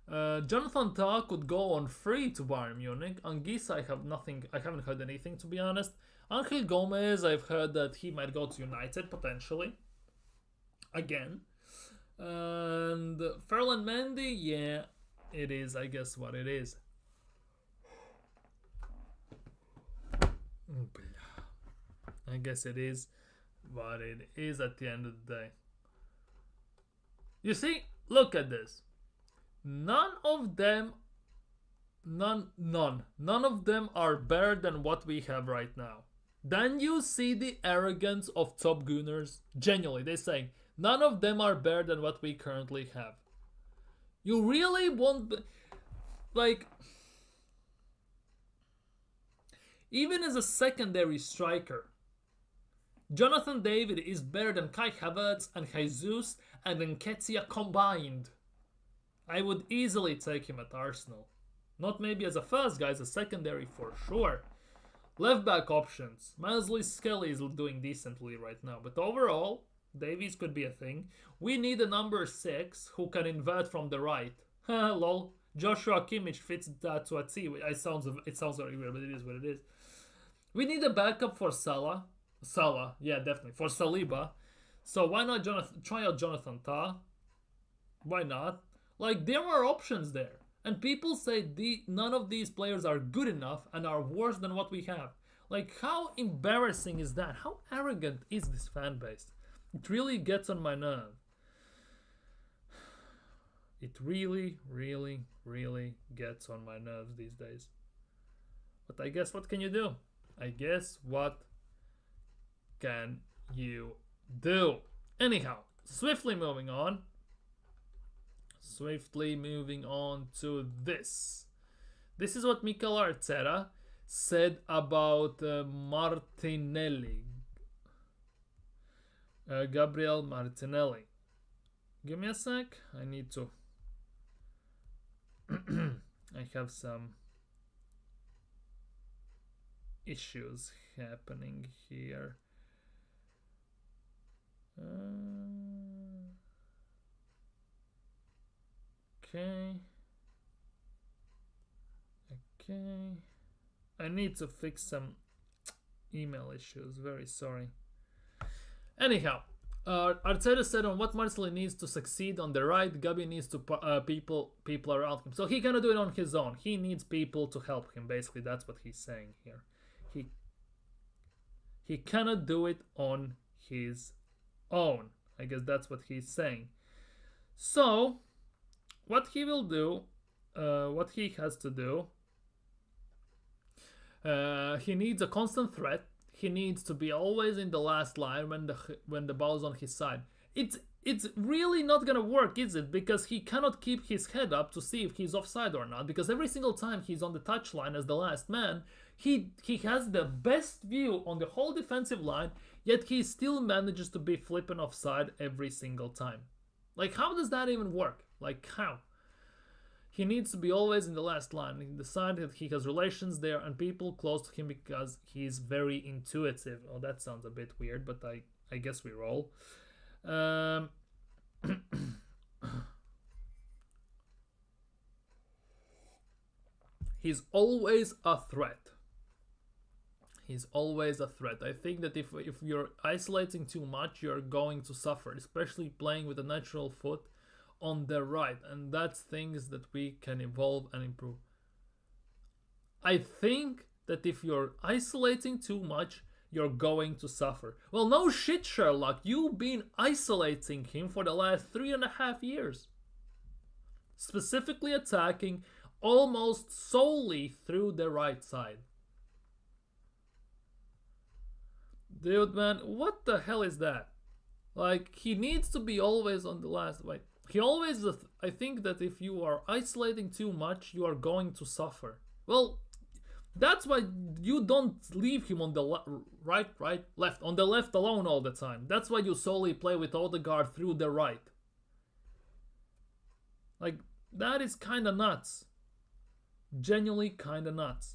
Speaker 1: Jonathan Tah could go on free to Bayern Munich. Anguissa, I haven't heard anything, to be honest. Angel Gomez, I've heard that he might go to United potentially. Again. And Ferland Mendy, yeah, it is, I guess, what it is. I guess it is what it is at the end of the day. You see, look at this. None of them are better than what we have right now. Then you see the arrogance of top gooners. Genuinely, they're saying none of them are better than what we currently have. You really won't, like, even as a secondary striker, Jonathan David is better than Kai Havertz and Jesus and Nketiah combined. I would easily take him at Arsenal. Not maybe as a first guy, as a secondary for sure. Left back options. Miles Skelly is doing decently right now, but overall, Davies could be a thing. We need a number 6 who can invert from the right. Lol. Joshua Kimmich fits that to a T. It sounds very weird, but it is what it is. We need a backup for Salah. Yeah, definitely. For Saliba. So why not try out Jonathan Tah? Why not? Like, there are options there. And people say none of these players are good enough and are worse than what we have. Like, how embarrassing is that? How arrogant is this fan base? It really gets on my nerve. It really, really, really gets on my nerves these days. But I guess what can you do? What can you do? Anyhow, swiftly moving on to this. This is what Mikel Arteta said about Martinelli. Gabriel Martinelli. Give me a sec. I need to. I have some issues happening here. Okay. Okay. I need to fix some email issues. Very sorry. Anyhow, Arteta said on what Martinelli needs to succeed on the right, Gabi needs to people around him. So he cannot do it on his own. He needs people to help him. Basically, that's what he's saying here. He cannot do it on his own. I guess that's what he's saying. So, what he will do, what he has to do, he needs a constant threat. He needs to be always in the last line when the ball's on his side. It's really not gonna work, is it? Because he cannot keep his head up to see if he's offside or not. Because every single time he's on the touchline as the last man, he has the best view on the whole defensive line. Yet he still manages to be flipping offside every single time. Like, how does that even work? Like, how? He needs to be always in the last line. In the side that he has relations there and people close to him because he's very intuitive. Oh, that sounds a bit weird, but I guess we roll. He's always a threat. He's always a threat. I think that if you're isolating too much, you're going to suffer, especially playing with a natural foot on the right, and that's things that we can evolve and improve. I think that if you're isolating too much, you're going to suffer. Well, no shit, Sherlock. You've been isolating him for the last 3.5 years. Specifically attacking almost solely through the right side. Dude, man, what the hell is that? Like, he needs to be always on the last... Wait, he always... I think that if you are isolating too much, you are going to suffer. Well, that's why you don't leave him on the right, left. On the left alone all the time. That's why you solely play with Odegaard through the right. Like, that is kind of nuts. Genuinely kind of nuts.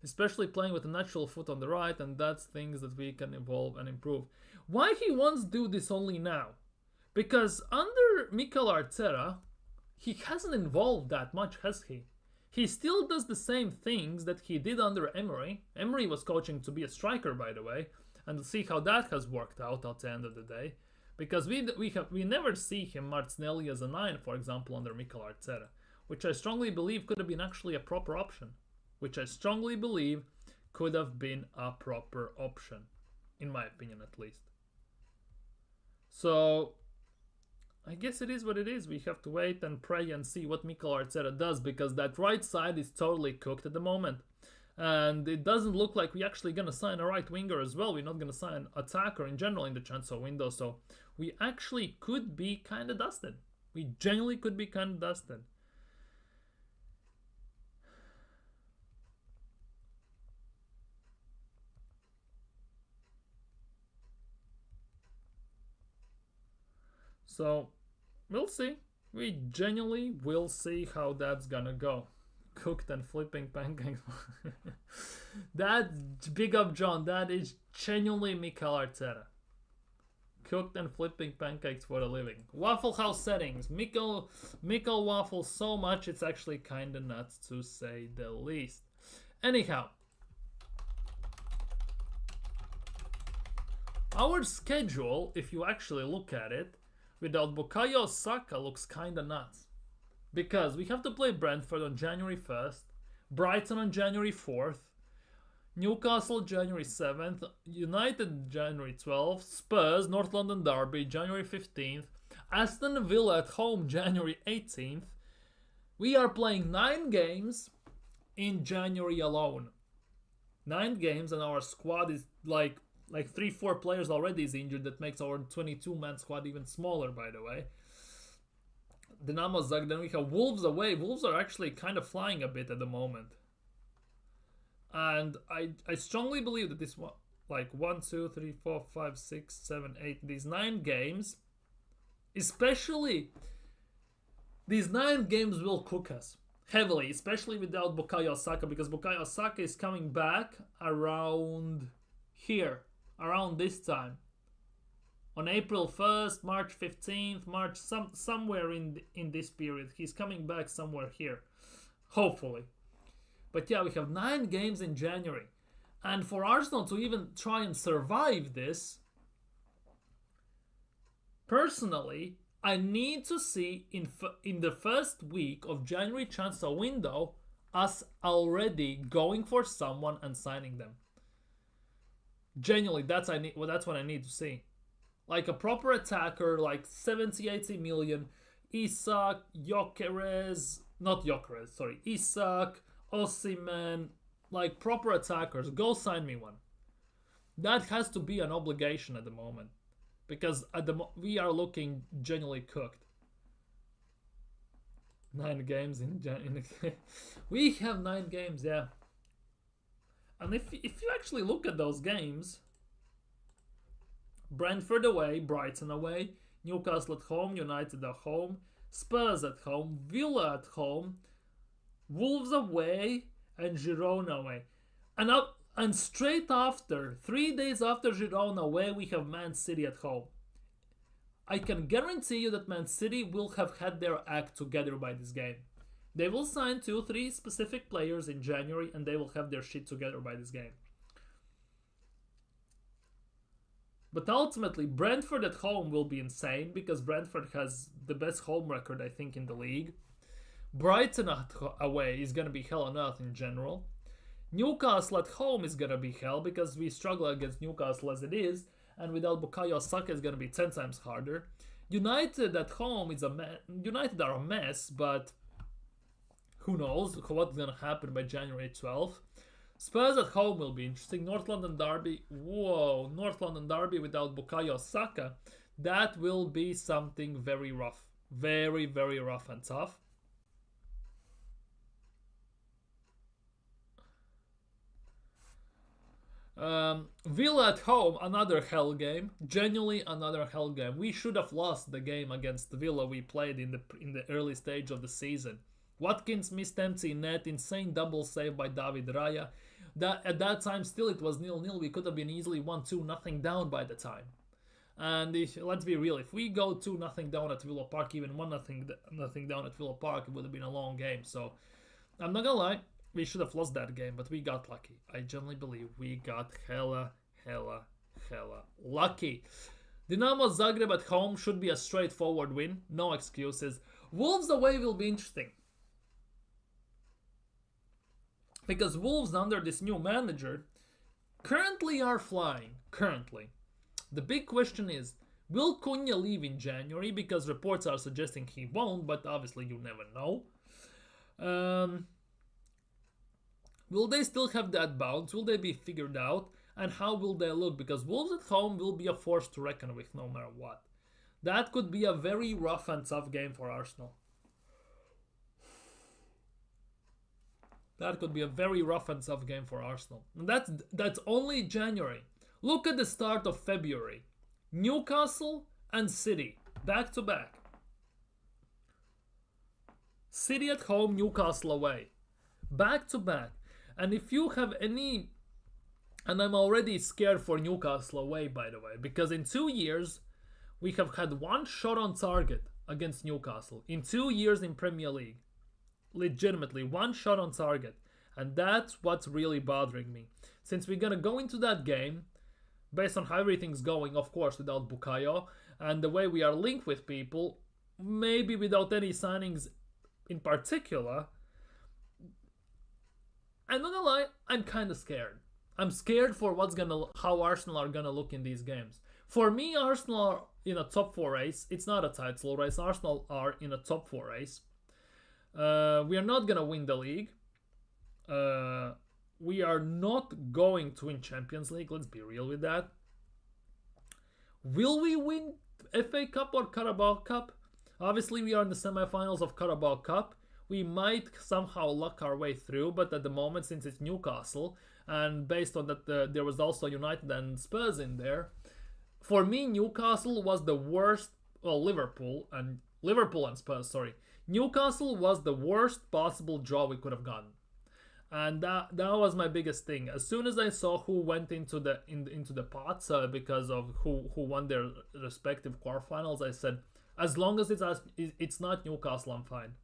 Speaker 1: Especially playing with a natural foot on the right, and that's things that we can evolve and improve. Why he wants to do this only now? Because under Mikel Arteta, he hasn't evolved that much, has he? He still does the same things that he did under Emery. Emery was coaching to be a striker, by the way, and see how that has worked out at the end of the day. Because we never see him Martinelli as a 9, for example, under Mikel Arteta, which I strongly believe could have been actually a proper option. Which I strongly believe could have been a proper option, in my opinion at least. So, I guess it is what it is. We have to wait and pray and see what Mikel Arteta does, because that right side is totally cooked at the moment. And it doesn't look like we're actually going to sign a right winger as well. We're not going to sign an attacker in general in the transfer window. So, we actually could be kind of dusted. We genuinely could be kind of dusted. So, we'll see. We genuinely will see how that's gonna go. Cooked and flipping pancakes. That, big up John, that is genuinely Mikel Arteta. Cooked and flipping pancakes for a living. Waffle House settings. Mikel waffles so much it's actually kinda nuts to say the least. Anyhow. Our schedule, if you actually look at it, without Bukayo Saka looks kinda nuts. Because we have to play Brentford on January 1st, Brighton on January 4th, Newcastle January 7th, United January 12th, Spurs North London Derby January 15th, Aston Villa at home January 18th. We are playing 9 games in January alone. 9 games, and our squad is like 3-4 players already is injured. That makes our 22-man squad even smaller, by the way. Dinamo Zagreb. Then we have Wolves away. Wolves are actually kind of flying a bit at the moment. And I strongly believe that this one, like 1, 2, 3, 4, 5, 6, 7, 8, these 9 games, especially These 9 games will cook us heavily, especially without Bukayo Saka, because Bukayo Saka is coming back around here, around this time. On April 1st, March 15th, somewhere in this period. He's coming back somewhere here. Hopefully. But yeah, we have 9 games in January. And for Arsenal to even try and survive this, personally, I need to see in the first week of January transfer window us already going for someone and signing them. Genuinely, that's what I need to see. Like a proper attacker, like 70-80 million, Isak, Isak, Osimhen, like proper attackers. Go sign me one. That has to be an obligation at the moment. Because we are looking genuinely cooked. 9 games in we have 9 games, yeah. And if you actually look at those games, Brentford away, Brighton away, Newcastle at home, United at home, Spurs at home, Villa at home, Wolves away, and Girona away. And straight after, 3 days after Girona away, we have Man City at home. I can guarantee you that Man City will have had their act together by this game. They will sign 2-3 specific players in January and they will have their shit together by this game. But ultimately, Brentford at home will be insane because Brentford has the best home record, I think, in the league. Brighton away is going to be hell on earth in general. Newcastle at home is going to be hell because we struggle against Newcastle as it is, and without Bukayo Saka it's going to be 10 times harder. United at home is United are a mess, but who knows what's going to happen by January 12th. Spurs at home will be interesting. North London Derby, North London Derby without Bukayo Saka, that will be something very rough. Very, very rough and tough. Villa at home, another hell game. Genuinely another hell game. We should have lost the game against Villa we played in the early stage of the season. Watkins missed empty net, insane double save by David Raya. At that time still it was 0-0. We could have been easily 1-2 down by the time. And let's be real, if we go 2-0 down at Villa Park, even 1-0 down at Villa Park, it would have been a long game. So I'm not gonna lie, we should have lost that game, but we got lucky. I genuinely believe we got hella lucky. Dinamo Zagreb at home should be a straightforward win. No excuses. Wolves away will be interesting. Because Wolves under this new manager currently are flying. Currently. The big question is, will Cunha leave in January? Because reports are suggesting he won't, but obviously you never know. Will they still have that bounce? Will they be figured out? And how will they look? Because Wolves at home will be a force to reckon with no matter what. That could be a very rough and tough game for Arsenal. That could be a very rough and tough game for Arsenal. And that's only January. Look at the start of February. Newcastle and City. Back to back. City at home, Newcastle away. Back to back. And if you have any... And I'm already scared for Newcastle away, by the way. Because in 2 years, we have had 1 shot on target against Newcastle. In 2 years in Premier League. Legitimately, 1 shot on target. And that's what's really bothering me. Since we're going to go into that game, based on how everything's going, of course, without Bukayo, and the way we are linked with people, maybe without any signings in particular, I'm not gonna lie, I'm kind of scared. I'm scared for how Arsenal are gonna look in these games. For me, Arsenal are in a top 4 race. It's not a title race. Arsenal are in a top 4 race. We are not gonna win the league. We are not going to win Champions League. Let's be real with that. Will we win FA Cup or Carabao Cup? Obviously, we are in the semi-finals of Carabao Cup. We might somehow luck our way through, but at the moment, since it's Newcastle, and based on that there was also United and Spurs in there, for me, Newcastle was the worst, well, Liverpool and Spurs, sorry. Newcastle was the worst possible draw we could have gotten. And that was my biggest thing. As soon as I saw who went into the pots because of who won their respective quarterfinals, I said, as long as it's not Newcastle, I'm fine.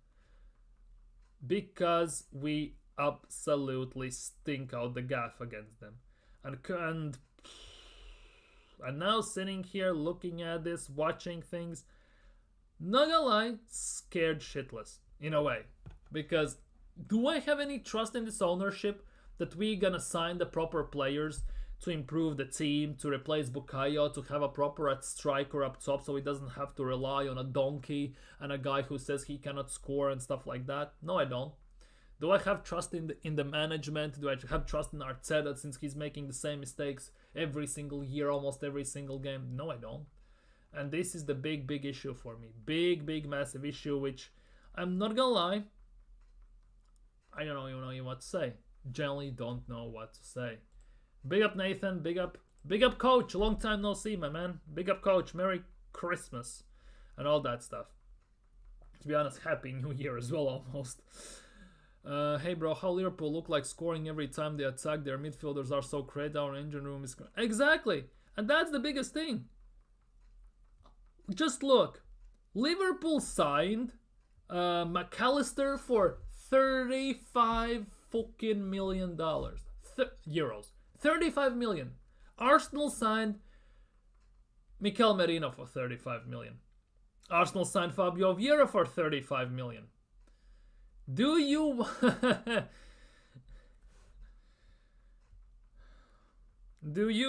Speaker 1: Because we absolutely stink out the gaff against them, and now sitting here looking at this, watching things, not gonna lie, scared shitless in a way, because do I have any trust in this ownership that we gonna sign the proper players to improve the team, to replace Bukayo, to have a proper striker up top so he doesn't have to rely on a donkey and a guy who says he cannot score and stuff like that? No, I don't. Do I have trust in the management? Do I have trust in Arteta since he's making the same mistakes every single year, almost every single game? No, I don't. And this is the big issue for me. Big, massive issue, which I'm not gonna lie, I don't even know what to say. Generally don't know what to say. Big up Nathan, big up coach, long time no see, my man. Big up coach, Merry Christmas and all that stuff. To be honest, Happy New Year as well almost. Hey bro, how Liverpool look like scoring every time they attack? Their midfielders are so great, our engine room is... Exactly! And that's the biggest thing. Just look. Liverpool signed McAllister for $35 fucking million. Euros. 35 million. Arsenal signed Mikel Merino for 35 million. Arsenal signed Fabio Vieira for 35 million. Do you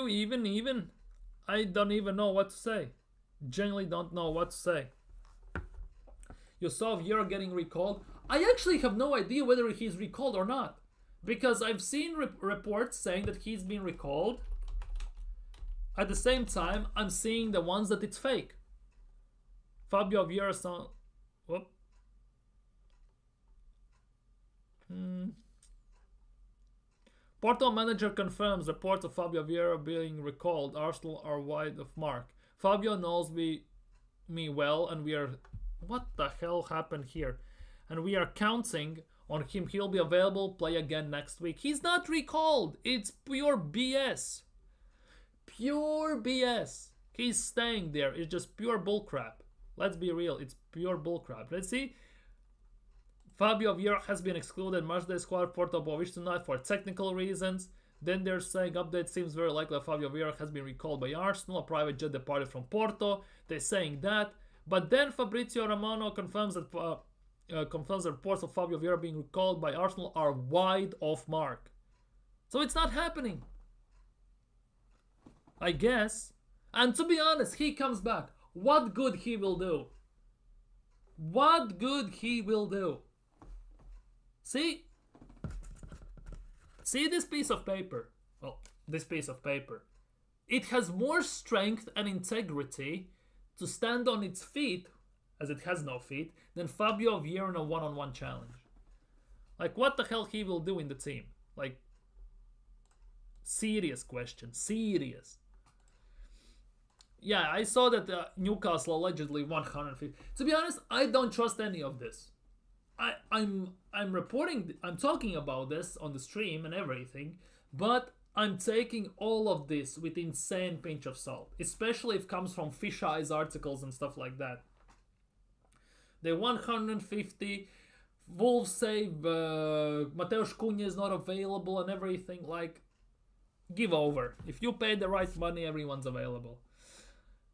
Speaker 1: even I don't even know what to say. Genuinely don't know what to say. You saw Vieira getting recalled. I actually have no idea whether he's recalled or not, because I've seen reports saying that he's been recalled. At the same time, I'm seeing the ones that it's fake. Fabio Vieira whoop. Porto manager confirms reports of Fabio Vieira being recalled. Arsenal are wide of mark. Fabio knows me well, and we are... What the hell happened here? And we are counting on him. He'll be available, play again next week. He's not recalled. It's pure BS. Pure BS. He's staying there. It's just pure bullcrap. Let's be real. It's pure bullcrap. Let's see. Fabio Vieira has been excluded matchday squad Porto Boavista tonight for technical reasons. Then they're saying update seems very likely that Fabio Vieira has been recalled by Arsenal. A private jet departed from Porto. They're saying that. But then Fabrizio Romano confirms that reports of Fabio Vieira being recalled by Arsenal are wide off mark. So it's not happening, I guess. And to be honest, he comes back. What good he will do? What good he will do? See this piece of paper? Well, this piece of paper. It has more strength and integrity to stand on its feet, as it has no feet, than Fabio Vieira in a one-on-one challenge. Like, what the hell he will do in the team? Like, serious question. Serious. Yeah, I saw that Newcastle allegedly 150. To be honest, I don't trust any of this. I'm talking about this on the stream and everything, but I'm taking all of this with insane pinch of salt, especially if it comes from fish eyes articles and stuff like that. The 150, Wolves say Mateus Cunha is not available and everything. Like, give over. If you pay the right money, everyone's available.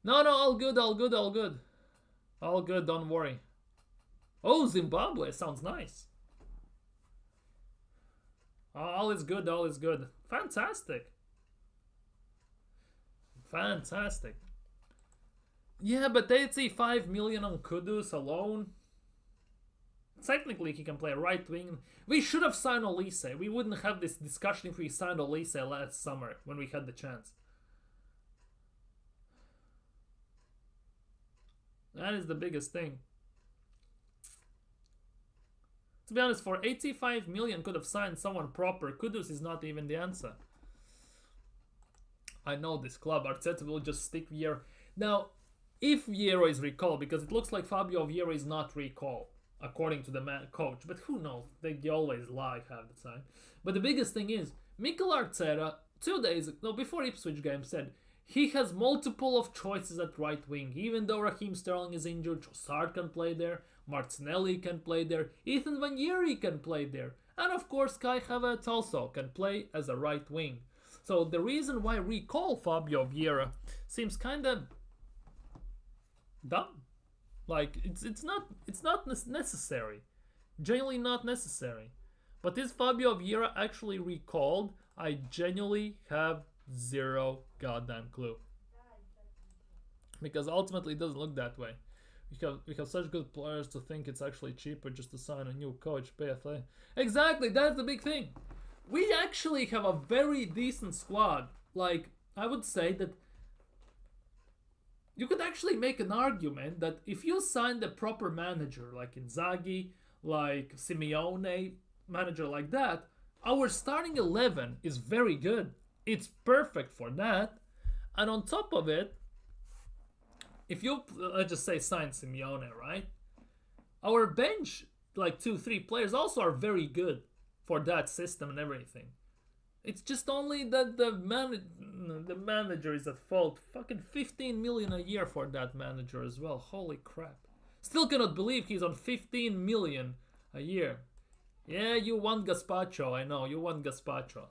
Speaker 1: No, all good, don't worry. Oh, Zimbabwe, sounds nice. All is good. Fantastic. Yeah, but they'd see 5 million on Kudus alone. Technically, he can play right wing. We should have signed Olise. We wouldn't have this discussion if we signed Olise last summer when we had the chance. That is the biggest thing. To be honest, for 85 million could have signed someone proper. Kudus is not even the answer. I know this club. Arteta will just stick Vieira. Now, if Vieira is recalled, because it looks like Fabio Vieira is not recalled. according to the coach. But who knows? They always lie half the time. But the biggest thing is, Mikel Arteta, 2 days ago, before Ipswich game, said he has multiple of choices at right wing. Even though Raheem Sterling is injured, Trossard can play there, Martinelli can play there, Ethan Vanieri can play there, and of course Kai Havertz also can play as a right wing. So the reason why recall Fabio Vieira seems kind of dumb. Like it's not necessary, genuinely not necessary. But is Fabio Vieira actually recalled? I genuinely have zero goddamn clue. Because ultimately it doesn't look that way. We have such good players to think it's actually cheaper just to sign a new coach, PFA. Exactly, that's the big thing. We actually have a very decent squad. Like, I would say that you could actually make an argument that if you sign the proper manager, like Inzaghi, like Simeone, manager like that, our starting 11 is very good. It's perfect for that. And on top of it, if you, let's just say, sign Simeone, right? Our bench, like 2-3 players, also are very good for that system and everything. It's just only that the manager is at fault. Fucking 15 million a year for that manager as well. Holy crap. Still cannot believe he's on 15 million a year. Yeah, you want Gazpacho, I know, you want Gazpacho.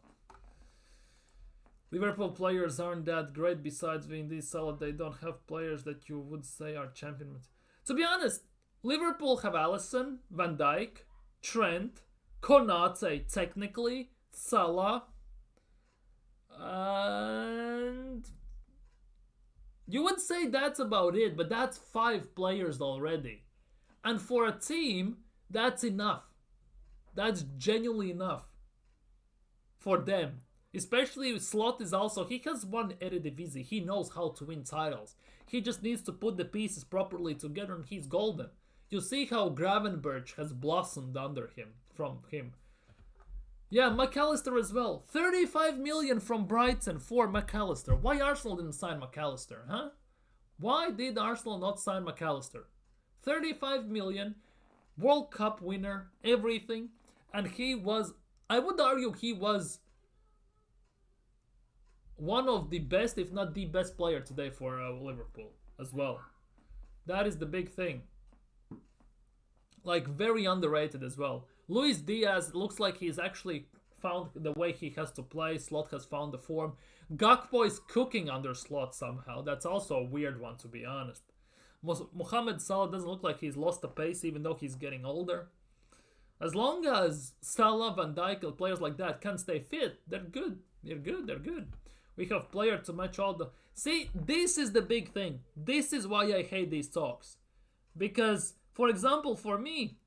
Speaker 1: Liverpool players aren't that great. Besides being this solid, they don't have players that you would say are champions. To be honest, Liverpool have Alisson, Van Dijk, Trent, Konate technically, Salah, and you would say that's about it, but that's 5 players already. And for a team, that's enough. That's genuinely enough for them. Especially Slot is also, he has won Eredivisie. He knows how to win titles. He just needs to put the pieces properly together and he's golden. You see how Gravenberch has blossomed under him, from him. Yeah, McAllister as well. 35 million from Brighton for McAllister. Why Arsenal didn't sign McAllister, huh? Why did Arsenal not sign McAllister? 35 million, World Cup winner, everything. And he was, I would argue he was one of the best, if not the best player today for Liverpool as well. That is the big thing. Like, very underrated as well. Luis Diaz looks like he's actually found the way he has to play. Slot has found the form. Gakpo is cooking under Slot somehow. That's also a weird one, to be honest. Mohamed Salah doesn't look like he's lost the pace, even though he's getting older. As long as Salah, Van Dijk, and players like that can stay fit, they're good. They're good. They're good. We have players to match all the... See, this is the big thing. This is why I hate these talks. Because, for example, for me,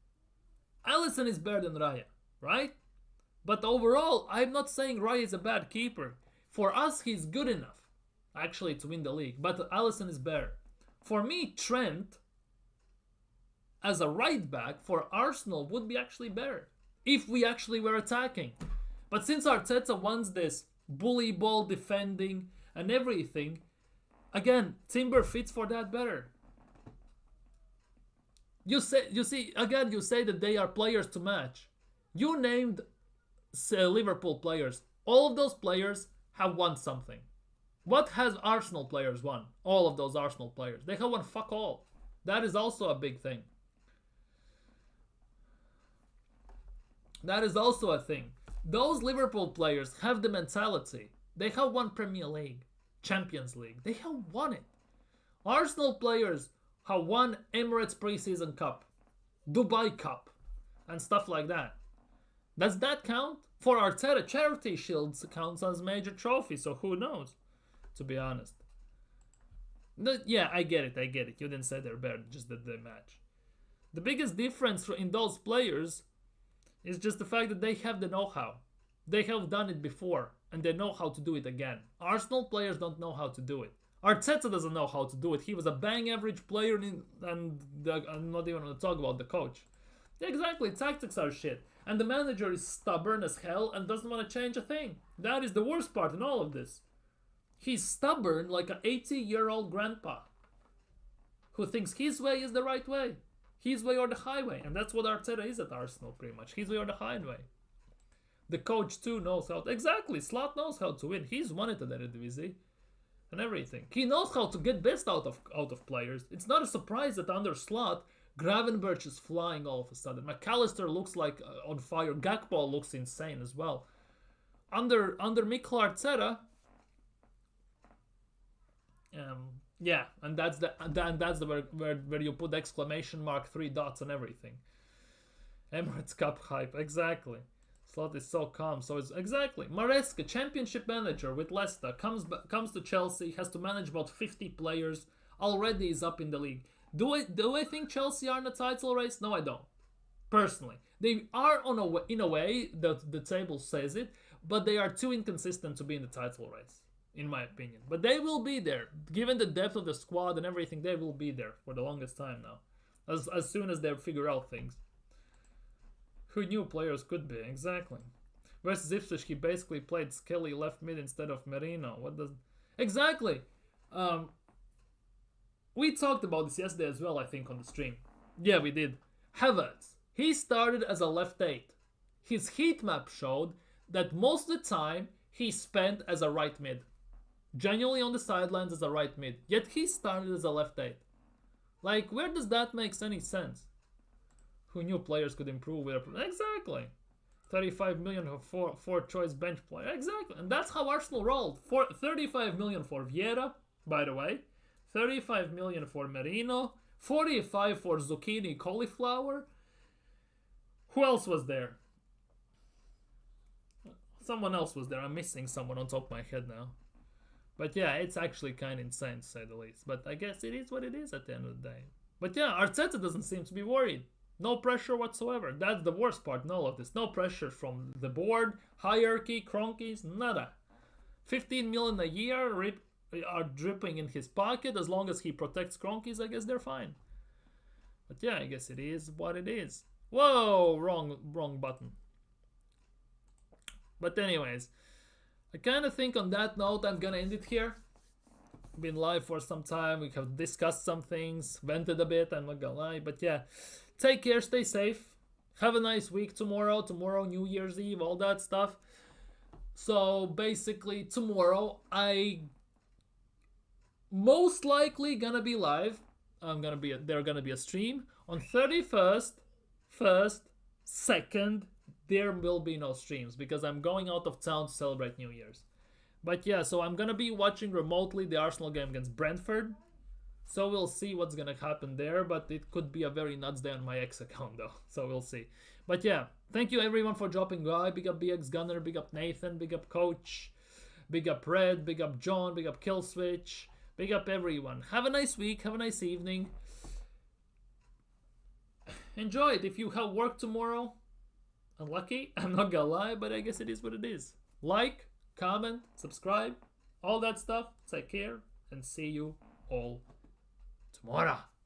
Speaker 1: Alisson is better than Raya, right? But overall, I'm not saying Raya is a bad keeper. For us, he's good enough, actually, to win the league. But Alisson is better. For me, Trent, as a right back for Arsenal, would be actually better. If we actually were attacking. But since Arteta wants this bully ball defending and everything, again, Timber fits for that better. You say that they are players to match. You named Liverpool players. All of those players have won something. What has Arsenal players won? All of those Arsenal players. They have won fuck all. That is also a big thing. That is also a thing. Those Liverpool players have the mentality. They have won Premier League, Champions League. They have won it. Arsenal players have won Emirates Pre-Season Cup, Dubai Cup, and stuff like that. Does that count? For Arteta, Charity Shields counts as major trophy, so who knows, to be honest. Yeah, I get it. You didn't say they're better, just that they match. The biggest difference in those players is just the fact that they have the know-how. They have done it before, and they know how to do it again. Arsenal players don't know how to do it. Arteta doesn't know how to do it. He was a bang average player, and I'm not even going to talk about the coach. Exactly, tactics are shit. And the manager is stubborn as hell and doesn't want to change a thing. That is the worst part in all of this. He's stubborn like an 80-year-old grandpa who thinks his way is the right way. His way or the highway. And that's what Arteta is at Arsenal, pretty much. His way or the highway. The coach, too, knows how to... Exactly, Slot knows how to win. He's won it at Eredivisie. And everything. He knows how to get best out of players. It's not a surprise that under Slot, Gravenberch is flying all of a sudden. McAllister looks like on fire. Gakpo looks insane as well. Under Mikel Arteta... yeah, and that's the where you put exclamation mark 3 dots and everything. Emirates Cup hype, exactly. Slot is so calm. So it's exactly Maresca, championship manager with Leicester, comes to Chelsea, has to manage about 50 players. Already is up in the league. Do I think Chelsea are in a title race? No, I don't. Personally, they are in a way that the table says it, but they are too inconsistent to be in the title race, in my opinion. But they will be there, given the depth of the squad and everything. They will be there for the longest time now, as soon as they figure out things. Who knew players could be? Exactly. Versus Ipswich, he basically played Skelly left mid instead of Merino. What does... Exactly! We talked about this yesterday as well, I think, on the stream. Yeah, we did. Havertz. He started as a left 8. His heat map showed that most of the time he spent as a right mid. Genuinely on the sidelines as a right mid. Yet he started as a left 8. Like, where does that make any sense? Who knew players could improve with a... Exactly. 35 million for four-choice bench player. Exactly. And that's how Arsenal rolled. 35 million for Vieira, by the way. 35 million for Merino. 45 for Zucchini Cauliflower. Who else was there? Someone else was there. I'm missing someone on top of my head now. But yeah, it's actually kind of insane to say the least. But I guess it is what it is at the end of the day. But yeah, Arteta doesn't seem to be worried. No pressure whatsoever. That's the worst part in all of this. No pressure from the board, hierarchy, cronkies, nada. 15 million a year are dripping in his pocket. As long as he protects cronkies, I guess they're fine. But yeah, I guess it is what it is. Whoa, wrong button. But anyways, I kind of think on that note, I'm gonna end it here. Been live for some time. We have discussed some things, vented a bit, I'm not gonna lie. But yeah, take care, stay safe. Have a nice week tomorrow. Tomorrow, New Year's Eve, all that stuff. So basically, tomorrow, I most likely gonna be live. There gonna be a stream on 31st, 1st, 2nd. There will be no streams because I'm going out of town to celebrate New Year's. But yeah, so I'm gonna be watching remotely the Arsenal game against Brentford. So we'll see what's gonna happen there, but it could be a very nuts day on my X account though. So we'll see. But yeah, thank you everyone for dropping by. Big up BX Gunner, big up Nathan, big up Coach, big up Red, big up John, big up Killswitch, big up everyone. Have a nice week, have a nice evening. Enjoy it. If you have work tomorrow, unlucky, I'm not gonna lie, but I guess it is what it is. Like, comment, subscribe, all that stuff. Take care and see you all tomorrow.